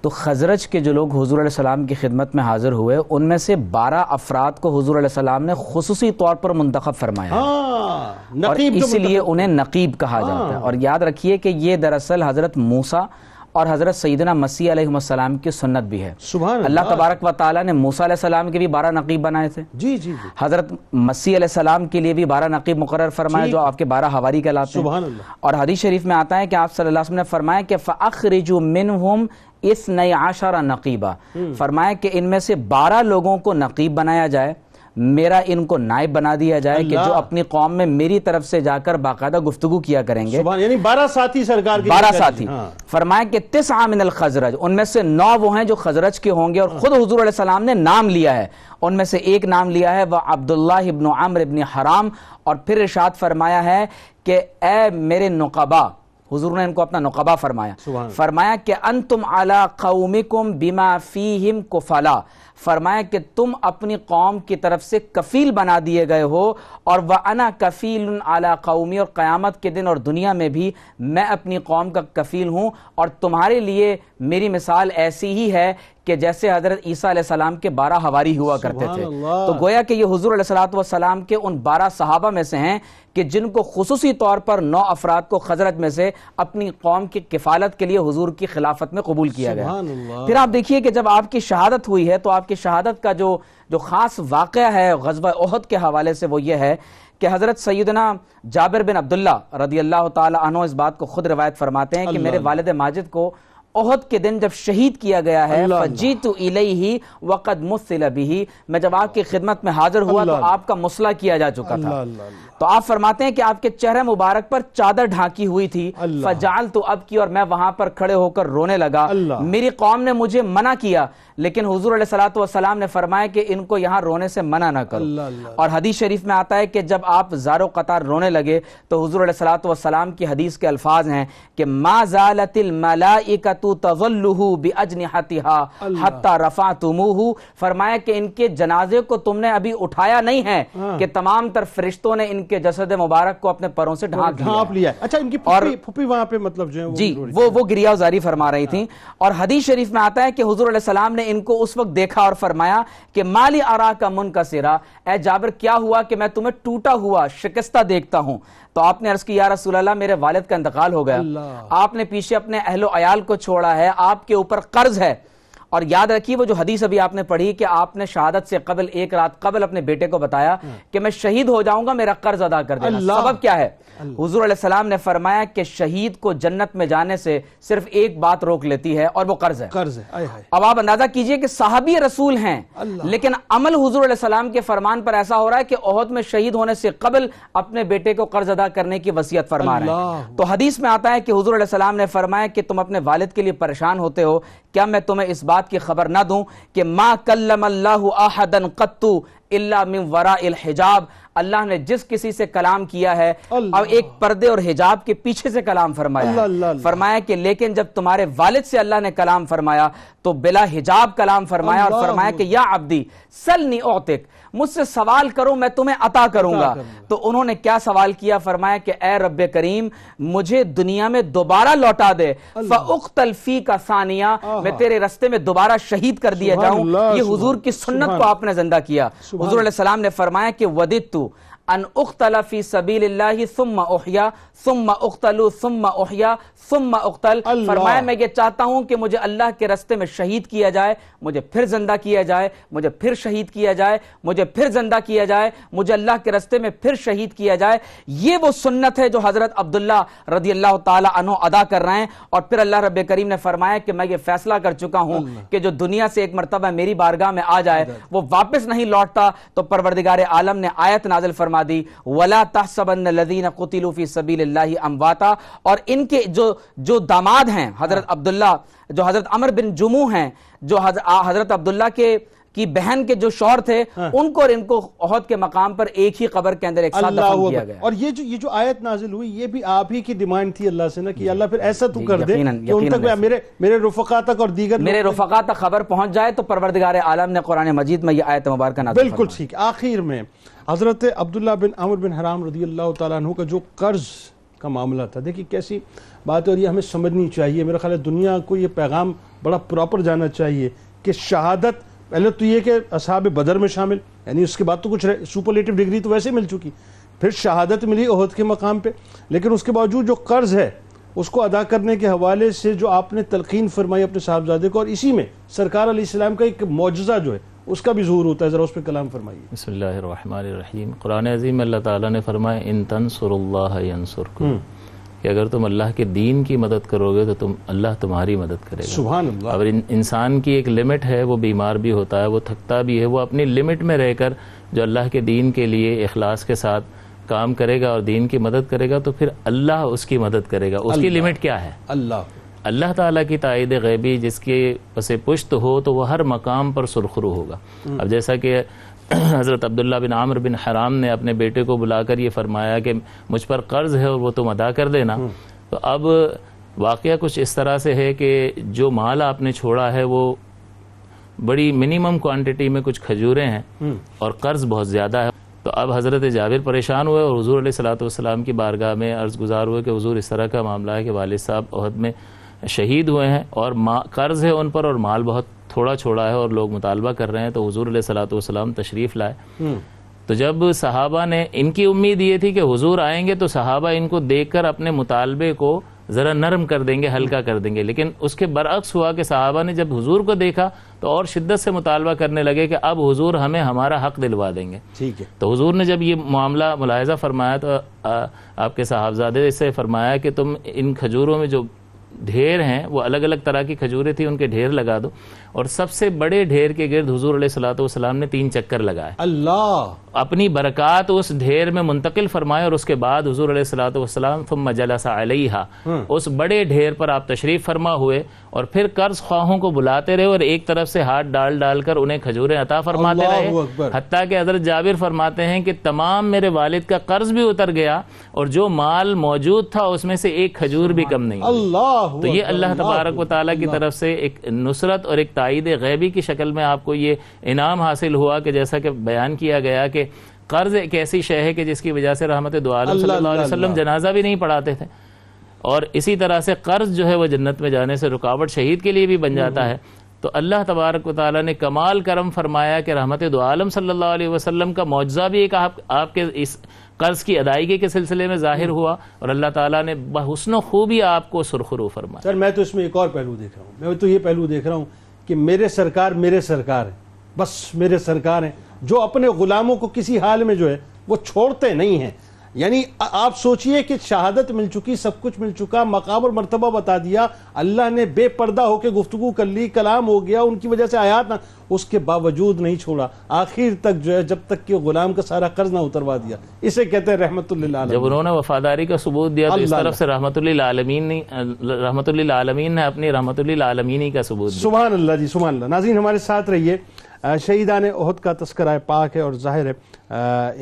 تو خزرج کے جو لوگ حضور علیہ السلام کی خدمت میں حاضر ہوئے ان میں سے 12 افراد کو حضور علیہ السلام نے خصوصی طور پر منتخب فرمایا اور اسی لیے انہیں نقیب کہا جاتا ہے. اور یاد رکھیے کہ یہ دراصل حضرت موسیٰ اور حضرت سیدنا مسیح علیہ السلام کی سنت بھی ہے. اللہ تبارک و تعالیٰ نے موسیٰ علیہ السلام کے بھی 12 نقیب بنائے تھے. جی جی حضرت مسیح علیہ السلام کے لیے بھی 12 نقیب مقرر فرمائے جو آپ کے 12 حواری کہلاتے ہیں. اور حدیث شریف میں آتا ہے کہ آپ صلی اللہ علیہ وسلم نے فرمایا کہ فَأَخْرِجُوا مِنْهُمْ 12 نقیبہ, فرمایا کہ ان میں سے 12 لوگوں کو نقیب بنایا جائے, میرا ان کو نائب بنا دیا جائے کہ جو اپنی قوم میں میری طرف سے جا کر باقاعدہ گفتگو کیا کریں گے. یعنی 12 ساتھی سرکار کے 12 ساتھی. فرمایا کہ 9 من الخزرج, ان میں سے 9 وہ ہیں جو خزرج کے ہوں گے, اور خود حضور علیہ السلام نے نام لیا ہے. ان میں سے ایک نام لیا ہے وہ عبداللہ ابن عمرو ابن حرام, اور پھر ارشاد فرمایا ہے کہ اے میرے نقبا, حضور نے ان کو اپنا نقبہ فرمایا, فرمایا کہ انتم علی قومکم بما فیہم کفلا, فرمایا کہ تم اپنی قوم کی طرف سے کفیل بنا دیے گئے ہو, اور وَأَنَا کفیل علی قومی, اور قیامت کے دن اور دنیا میں بھی میں اپنی قوم کا کفیل ہوں, اور تمہارے لیے میری مثال ایسی ہی ہے کہ جیسے حضرت عیسیٰ علیہ السلام کے 12 حواری ہوا کرتے تھے. تو گویا کہ یہ حضور علیہ السلام کے ان 12 صحابہ میں سے ہیں کہ جن کو خصوصی طور پر 9 افراد کو خزرج میں سے اپنی قوم کی کفالت کے لیے حضور کی خلافت میں قبول کیا گیا. پھر آپ دیکھیے کہ جب آپ کی شہادت ہوئی ہے تو آپ کی شہادت کا جو خاص واقعہ ہے غزوہ احد کے حوالے سے وہ یہ ہے کہ حضرت سیدنا جابر بن عبداللہ رضی اللہ تعالی عنہ اس بات کو خود روایت فرماتے ہیں کہ میرے والد ماجد کو احد کے دن جب شہید کیا گیا ہے فجیت الیہ وقد مثل بہ, میں جب آپ کی خدمت میں حاضر ہوا تو آپ کا مسئلہ کیا جا چکا تھا. تو آپ فرماتے ہیں کہ آپ کے چہرے مبارک پر چادر ڈھانکی ہوئی تھی, فجعلت ابکی, اور میں وہاں پر کھڑے ہو کر رونے لگا. میری قوم نے مجھے منع کیا لیکن حضور علیہ الصلوۃ والسلام نے فرمایا کہ ان کو یہاں رونے سے منع نہ کرو. اور حدیث شریف میں آتا ہے کہ جب آپ زار و قطار رونے لگے تو حضور علیہ الصلوۃ والسلام کی حدیث کے الفاظ ہیں کہ ما زالت الملائکۃ الملائکۃ تظلہ باجنحتہا حتی رفعتموہ، فرمایا کہ ان کے جنازے کو تم نے ابھی اٹھایا نہیں ہے کہ تمام تر فرشتوں نے ان کے جسد مبارک کو اپنے پروں سے ڈھانپ لیا۔ اچھا ان کی پھپھی وہاں پہ مطلب جو ہے جی وہ گریہ وزاری فرما رہی تھیں، اور حدیث شریف میں آتا ہے کہ حضور علیہ السلام نے ان کو اس وقت دیکھا اور فرمایا کہ مالی اراک منکسرا، اے جابر کیا ہوا کہ میں تمہیں ٹوٹا ہوا شکستہ دیکھتا ہوں؟ تو آپ نے عرض کی یا رسول اللہ میرے والد کا انتقال ہو گیا، آپ نے پیچھے اپنے اہل و عیال کو چھوڑا ہے، آپ کے اوپر قرض ہے، اور یاد رکھیے وہ جو حدیث ابھی آپ نے پڑھی کہ آپ نے شہادت سے قبل ایک رات قبل اپنے بیٹے کو بتایا کہ میں شہید ہو جاؤں گا، میرا قرض ادا کر دینا۔ سبب کیا ہے؟ حضور علیہ السلام نے فرمایا کہ شہید کو جنت میں جانے سے صرف ایک بات روک لیتی ہے اور وہ قرض ہے۔ اب آپ اندازہ کیجئے کہ صحابی رسول ہیں لیکن عمل حضور علیہ السلام کے فرمان پر ایسا ہو رہا ہے کہ احد میں شہید ہونے سے قبل اپنے بیٹے کو قرض ادا کرنے کی وصیت فرما رہے ہیں۔ تو حدیث میں آتا ہے کہ حضور علیہ السلام نے فرمایا کہ تم اپنے والد کے لیے پریشان ہوتے ہو، کیا میں تمہیں اس بات کی خبر نہ دوں کہ ما کلم اللہ احدا قط الا من وراء الحجاب، اللہ نے جس کسی سے کلام کیا ہے اب ایک پردے اور حجاب کے پیچھے سے کلام فرمایا ہے، فرمایا کہ لیکن جب تمہارے والد سے اللہ نے کلام فرمایا تو بلا حجاب کلام فرمایا، اور فرمایا کہ یا عبدی سلنی اعطک، مجھ سے سوال کرو میں تمہیں عطا کروں گا۔ تو انہوں نے کیا سوال کیا؟ فرمایا کہ اے رب کریم مجھے دنیا میں دوبارہ لوٹا دے، فاقتل فیک ثانیہ، میں تیرے رستے میں دوبارہ شہید کر دیا جاؤں۔ یہ حضور کی سنت کو آپ نے زندہ کیا۔ حضور علیہ السلام نے فرمایا کہ وددت ان اقتل فی سبیل اللہ ثم احیا ثم اقتل ثم احیا ثم اقتل، فرمایا میں یہ چاہتا ہوں کہ مجھے اللہ کے رستے میں شہید کیا جائے، مجھے پھر زندہ کیا جائے، مجھے پھر شہید کیا جائے، مجھے پھر زندہ کیا جائے، مجھے اللہ کے رستے میں پھر شہید کیا جائے۔ یہ وہ سنت ہے جو حضرت عبداللہ رضی اللہ تعالی عنہ ادا کر رہے ہیں۔ اور پھر اللہ رب کریم نے فرمایا کہ میں یہ فیصلہ کر چکا ہوں کہ جو دنیا سے ایک مرتبہ میری بارگاہ میں آ جائے وہ واپس نہیں لوٹتا، تو پروردگار عالم نے آیت نازل فرما دی وَلَا تَحْسَبَنَّ الَّذِينَ قُتِلُوا فِي سَبِيلِ اللَّهِ أَمْوَاتًا، اور ان کے جو داماد ہیں حضرت عبداللہ، جو حضرت عمر بن جموح ہیں، جو حضرت عبداللہ کی بہن کے جو شوہر تھے، ان کو اور ان کو احد کے مقام پر ایک ہی قبر کے اندر ایک ساتھ دفن کیا گیا۔ اور یہ جو آیت نازل ہوئی یہ بھی آپ ہی کی ڈیمانڈ تھی اللہ سے نا کہ اللہ پھر ایسا تو کر دے کہ ان تک میرے رفقا تک اور دیگر میرے رفقا تک خبر پہنچ جائے، تو پروردگار عالم نے قرآن مجید میں یہ آیت مبارکہ نازل فرمائی۔ بالکل ٹھیک۔ آخر میں حضرت عبداللہ بن عمر بن حرام رضی اللہ تعالیٰ عنہ کا جو قرض کا معاملہ تھا، دیکھیے کیسی بات ہے، اور یہ ہمیں سمجھنی چاہیے۔ میرا خیال ہے دنیا کو یہ پیغام بڑا پراپر جانا چاہیے کہ شہادت پہلے تو یہ کہ اصحاب بدر میں شامل، یعنی اس کے بعد تو کچھ سپرلیٹو ڈگری تو ویسے مل چکی، پھر شہادت ملی احد کے مقام پہ، لیکن اس کے باوجود جو قرض ہے اس کو ادا کرنے کے حوالے سے جو آپ نے تلقین فرمائی اپنے صاحبزادے کو، اور اسی میں سرکار علیہ السلام کا ایک معجزہ جو ہے اس کا بھی ظہور ہوتا ہے، ذرا اس پہ کلام فرمائیے۔ بسم اللہ الرحمن الرحیم۔ قرآن عظیم میں اللہ تعالیٰ نے فرمایا ان تنصروا اللہ ینصرکم، کہ اگر تم اللہ کے دین کی مدد کرو گے تو اللہ تمہاری مدد کرے گا۔ سبحان اللہ۔ اور انسان کی ایک لمٹ ہے، وہ بیمار بھی ہوتا ہے، وہ تھکتا بھی ہے، وہ اپنی لمٹ میں رہ کر جو اللہ کے دین کے لیے اخلاص کے ساتھ کام کرے گا اور دین کی مدد کرے گا تو پھر اللہ اس کی مدد کرے گا۔ اس کی لمٹ کیا ہے؟ اللہ تعالیٰ کی تائید غیبی جس کے پس پشت ہو تو وہ ہر مقام پر سرخرو ہوگا۔ اب جیسا کہ حضرت عبداللہ بن عامر بن حرام نے اپنے بیٹے کو بلا کر یہ فرمایا کہ مجھ پر قرض ہے اور وہ تم ادا کر دینا، تو اب واقعہ کچھ اس طرح سے ہے کہ جو مال آپ نے چھوڑا ہے وہ بڑی منیمم کوانٹٹی میں کچھ کھجوریں ہیں اور قرض بہت زیادہ ہے۔ تو اب حضرت جابر پریشان ہوئے اور حضور علیہ السلام کی بارگاہ میں عرض گزار ہوئے کہ حضور اس طرح کا معاملہ ہے کہ والد صاحب احد میں شہید ہوئے ہیں اور قرض ہے ان پر اور مال بہت تھوڑا چھوڑا ہے اور لوگ مطالبہ کر رہے ہیں۔ تو حضور علیہ السلام تشریف لائے، تو جب صحابہ نے ان کی امید یہ تھی کہ حضور آئیں گے تو صحابہ ان کو دیکھ کر اپنے مطالبے کو ذرا نرم کر دیں گے، ہلکا کر دیں گے، لیکن اس کے برعکس ہوا کہ صحابہ نے جب حضور کو دیکھا تو اور شدت سے مطالبہ کرنے لگے کہ اب حضور ہمیں ہمارا حق دلوا دیں گے۔ ٹھیک ہے۔ تو حضور نے جب یہ معاملہ ملاحظہ فرمایا تو آپ کے صاحبزادے سے فرمایا کہ تم ان کھجوروں میں جو ڈھیر ہیں وہ الگ الگ طرح کی کھجوریں تھیں، ان کے ڈھیر لگا دو، اور سب سے بڑے ڈھیر کے گرد حضور علیہ السلام نے 3 چکر لگائے، اللہ اپنی برکات اس ڈھیر میں منتقل فرمائے، اور اس کے بعد حضور علیہ السلام ثم جلس علیہا، اس بڑے ڈھیر پر آپ تشریف فرما ہوئے اور پھر قرض خواہوں کو بلاتے رہے اور ایک طرف سے ہاتھ ڈال ڈال کر انہیں کھجوریں عطا فرماتے رہے، حتیٰ کہ حضرت جابر فرماتے ہیں کہ تمام میرے والد کا قرض بھی اتر گیا اور جو مال موجود تھا اس میں سے ایک کھجور بھی کم نہیں ہوئی۔ تو یہ اللہ تبارک و تعالیٰ کی طرف سے ایک نصرت اور ایک تائید غیبی کی شکل میں آپ کو یہ انعام حاصل ہوا کہ جیسا کہ بیان کیا گیا کہ قرض ایک ایسی شے ہے کہ جس کی وجہ سے رحمت دو عالم صلی اللہ علیہ وسلم جنازہ بھی نہیں پڑھاتے تھے، اور اسی طرح سے قرض جو ہے وہ جنت میں جانے سے رکاوٹ شہید کے لیے بھی بن جاتا ہے۔ تو اللہ تبارک و تعالیٰ نے کمال کرم فرمایا کہ رحمت دو عالم صلی اللہ علیہ وسلم کا معجزہ بھی ایک آپ کے اس قرض کی ادائیگی کے سلسلے میں ظاہر ہوا، اور اللہ تعالیٰ نے بحسن و خوبی آپ کو سرخرو فرمایا۔ سر میں تو اس میں ایک اور پہلو دیکھ رہا ہوں، میں تو یہ پہلو دیکھ رہا ہوں کہ میرے سرکار ہیں، بس میرے سرکار ہیں، جو اپنے غلاموں کو کسی حال میں جو ہے وہ چھوڑتے نہیں ہیں۔ یعنی آپ سوچئے کہ شہادت مل چکی، سب کچھ مل چکا، مقام اور مرتبہ بتا دیا، اللہ نے بے پردہ ہو کے گفتگو کر لی، کلام ہو گیا، ان کی وجہ سے آیات نہ، اس کے باوجود نہیں چھوڑا آخر تک جو ہے، جب تک کہ غلام کا سارا قرض نہ اتروا دیا۔ اسے کہتے ہیں رحمت للعالمین۔ جب انہوں نے وفاداری کا ثبوت دیا تو اس طرف سے رحمت للعالمین نے اپنی رحمت للعالمین کا ثبوت دیا۔ سبحان اللہ جی، سبحان اللہ۔ ناظرین ہمارے ساتھ رہیے، شہیدان احد کا تذکرہ پاک ہے اور ظاہر ہے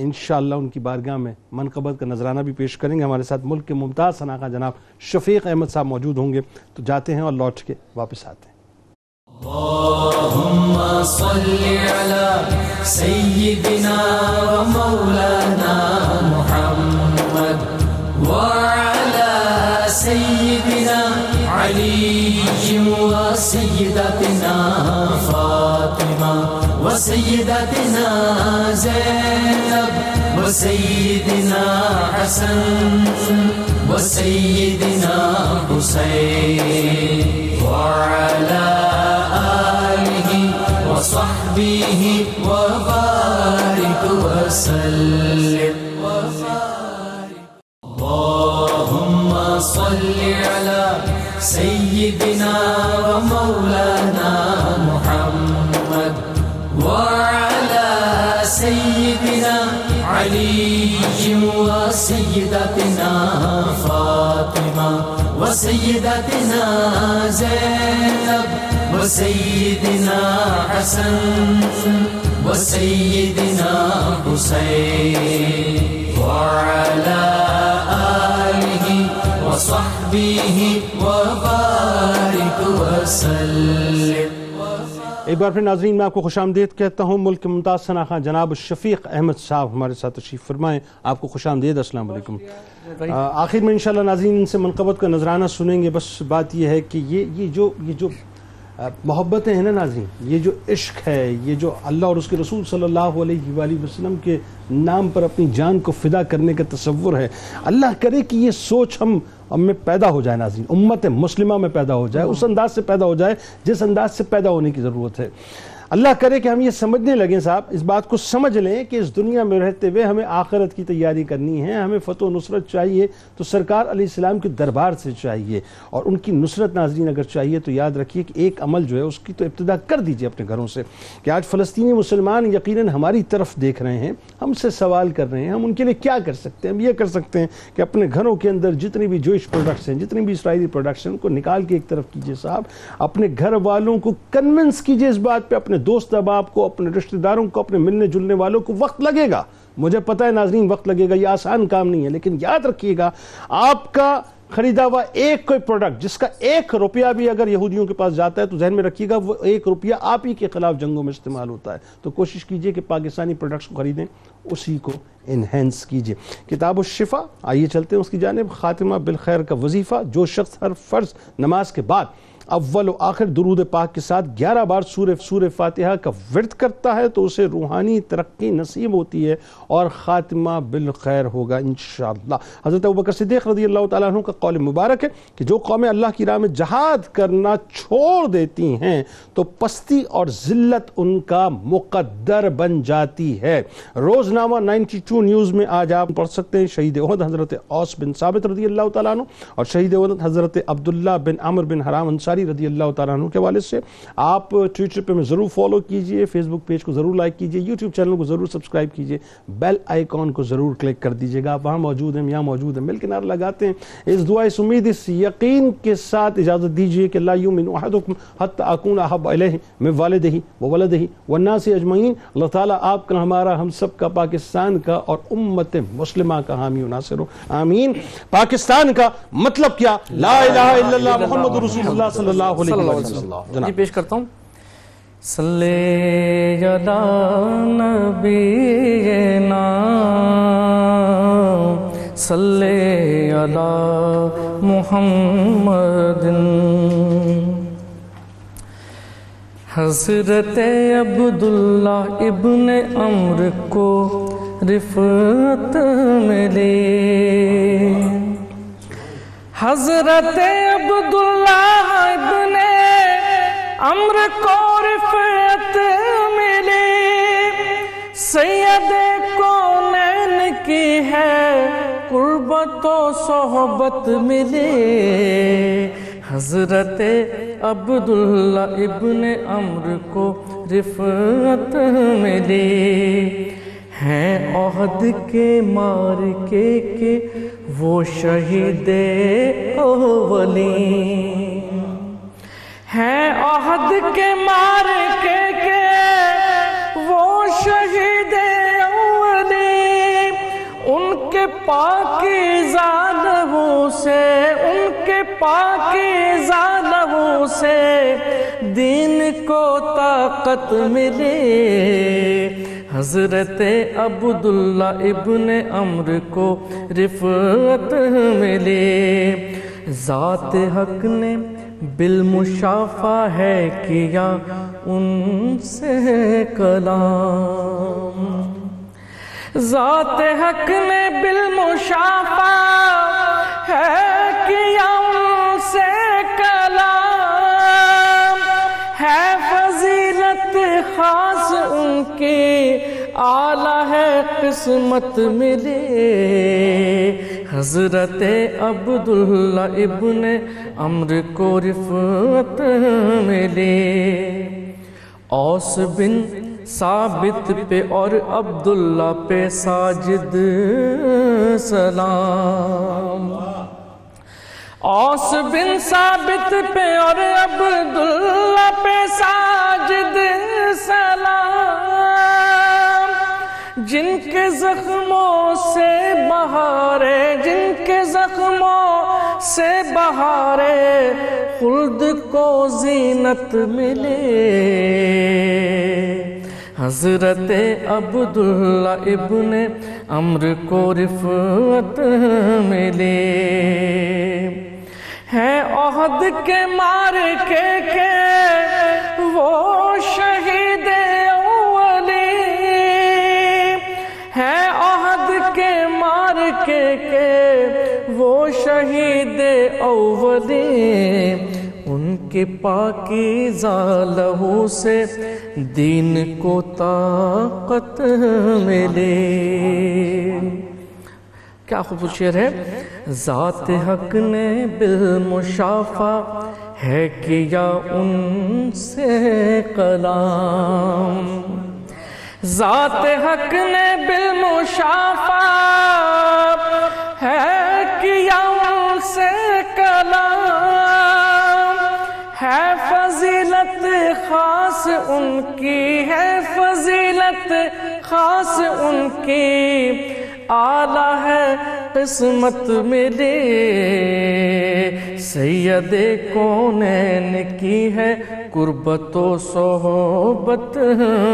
انشاءاللہ ان کی بارگاہ میں منقبت کا نذرانہ بھی پیش کریں گے۔ ہمارے ساتھ ملک کے ممتاز ثناء جناب شفیق احمد صاحب موجود ہوں گے، تو جاتے ہیں اور لوٹ کے واپس آتے ہیں۔ اللہم صلی علی سیدنا و مولانا محمد وعلی سیدنا علی و سیدتنا فاطمہ و سیدتنا زینب و سیدنا حسن و سیدنا حسین وعلی وصحبه وبارك وسلم اللهم صل على سيدنا ومولانا محمد وعلى سيدنا علي وسيدتنا فاطمة وسيدتنا زينب وسيدنا حسن وسيدنا حسين وعلى آله وصحبه وبارك وسلم۔ ایک بار پھر ناظرین میں آپ کو خوش آمدید کہتا ہوں۔ ملک کے ممتاز ثناء خان جناب شفیق احمد صاحب ہمارے ساتھ تشریف فرمائیں، آپ کو خوش آمدید، السلام علیکم۔ آخر میں انشاءاللہ ناظرین ان سے منقبت کا نذرانہ سنیں گے۔ بس بات یہ ہے کہ یہ جو محبتیں ہیں نا ناظرین، یہ جو عشق ہے، یہ جو اللہ اور اس کے رسول صلی اللہ علیہ وآلہ وسلم کے نام پر اپنی جان کو فدا کرنے کا تصور ہے، اللہ کرے کہ یہ سوچ ہم میں پیدا ہو جائے ناظرین، امت مسلمہ میں پیدا ہو جائے، اس انداز سے پیدا ہو جائے جس انداز سے پیدا ہونے کی ضرورت ہے۔ اللہ کرے کہ ہم یہ سمجھنے لگیں صاحب، اس بات کو سمجھ لیں کہ اس دنیا میں رہتے ہوئے ہمیں آخرت کی تیاری کرنی ہے، ہمیں فتح و نصرت چاہیے تو سرکار علیہ السلام کے دربار سے چاہیے، اور ان کی نصرت ناظرین اگر چاہیے تو یاد رکھیے کہ ایک عمل جو ہے اس کی تو ابتدا کر دیجئے اپنے گھروں سے، کہ آج فلسطینی مسلمان یقیناً ہماری طرف دیکھ رہے ہیں، ہم سے سوال کر رہے ہیں، ہم ان کے لیے کیا کر سکتے ہیں؟ ہم یہ کر سکتے ہیں کہ اپنے گھروں کے اندر جتنی بھی جوئش پروڈکٹس ہیں، جتنی بھی اسرائیلی پروڈکٹس ہیں، ان کو نکال کے ایک طرف کیجئے صاحب، اپنے گھر والوں کو کنونس کیجئے اس بات پہ، اپنے دوست احباب کو، اپنے رشتہ داروں کو، اپنے ملنے جلنے والوں کو۔ وقت لگے گا، مجھے پتہ ہے ناظرین وقت لگے گا، یہ آسان کام نہیں ہے، لیکن یاد رکھیے گا آپ کا خریدا ہوا ایک کوئی پروڈکٹ جس کا 1 روپیہ بھی اگر یہودیوں کے پاس جاتا ہے تو ذہن میں رکھیے گا وہ 1 روپیہ آپ ہی کے خلاف جنگوں میں استعمال ہوتا ہے۔ تو کوشش کیجئے کہ پاکستانی پروڈکٹس کو خریدیں، اسی کو انہینس کیجئے۔ کتاب الشفا، آئیے چلتے ہیں اس کی جانب۔ خاتمہ بالخیر کا وظیفہ، جو شخص ہر فرض نماز کے بعد اول و آخر درود پاک کے ساتھ 11 بار سورہ فاتحہ کا ورد کرتا ہے تو اسے روحانی ترقی نصیب ہوتی ہے اور خاتمہ بالخیر ہوگا انشاءاللہ۔ حضرت ابوبکر صدیق رضی اللہ تعالیٰ عنہ کا قول مبارک ہے کہ جو قومیں اللہ کی راہ میں جہاد کرنا چھوڑ دیتی ہیں تو پستی اور ذلت ان کا مقدر بن جاتی ہے۔ روزنامہ 92 نیوز میں آج آپ پڑھ سکتے ہیں شہید احد حضرت اوس بن ثابت رضی اللہ تعالیٰ عنہ اور شہید احد حضرت عبداللہ بن عمرو بن حرام انصاری انصاری رضی اللہ تعالیٰ عنہ کے حوالے سے. آپ ٹویٹر پہ میں ضرور فالو کیجئے, فیس بک پیج کو ضرور لائک کیجئے, یوٹیوب چینل کو ضرور سبسکرائب کیجئے, بیل آئیکن کو ضرور کلک کر دیجئے گا. آپ وہاں موجود ہیں, یہاں موجود ہیں, مل کے نعرہ لگاتے ہیں. اس دعا, اس امید, اس یقین کے ساتھ اجازت دیجئے کہ لا یؤمن احدکم حتی اکون احب الیہ من والدہ وولدہ والناس اجمعین. اللہ تعالیٰ آپ کا, ہمارا, ہم سب کا, پاکستان کا اور امت مسلمہ کا حامی و ناصر ہو, آمین. پاکستان کا مطلب کیا؟ لا الہ الا اللہ محمد رسول اللہ صلی اللہ علیہ وسلم. جی پیش کرتا ہوں. صلی علی نبینا صلی علی محمد. حضرت عبداللہ ابن عمرو کو رفعت ملی. حضرت عبداللہ ابن عمرو کو رفعت ملی. سید کونین کی ہے قربت و صحبت ملی. حضرت عبداللہ ابن عمرو کو رفعت ملی. ہیں عہد کے مارکے کے وہ شہید اولین. ہیں عہد کے مارکے کے وہ شہید اولین. ان کے پاکیزہ لہو سے, ان کے پاکیزہ لہو سے دین کو طاقت ملی. حضرت عبداللہ ابن عمرو کو رفعت ملی. ذات حق نے بالمشافہ ہے کیا ان سے کلام. ذات حق نے بالمشافہ ہے کیا ان سے کلام. ہے فضیلت خاص ان کی, اعلیٰ ہے قسمت ملی. حضرت عبداللہ ابن عمرو کو رفعت ملی. اوس بن ثابت پہ اور عبداللہ پہ ساجد سلام. اوس بن ثابت پہ اور عبداللہ پہ ساجد سلام. جن کے زخموں سے بہارے, جن کے زخموں سے بہارے خلد کو زینت ملے. حضرت عبداللہ ابن عمرو کو رفعت ملی. ہے عہد کے مارکے کے وہ شہید اولی. ہے عہد کے مارکے کے وہ شہید اولی. ان کے پاکیزہ لہو سے دین کو طاقت ملے. کیا خوبصورت شعر ہے. ذات حق نے بالمشافہ ہے کیا ان سے کلام. ذات حق نے بالمشافہ ہے کیا ان سے کلام. ہے فضیلت خاص ان کی, ہے فضیلت خاص ان کی, اعلیٰ ہے قسمت ملی. سید کونین کی ہے قربت و صحبت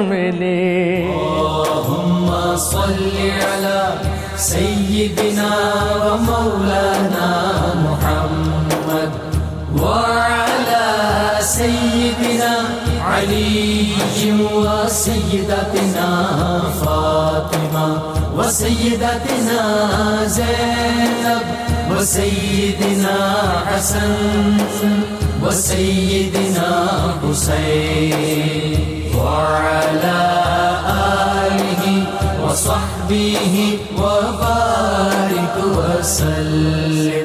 ملی. اللہم صلی علی سیدنا و مولانا محمد وعلی سیدنا علی و سیدتنا فاطمہ و سیدتنا زینب و سیدنا حسن و سیدنا حسین وعلی آلہ و صحبہ و بارک وسلم.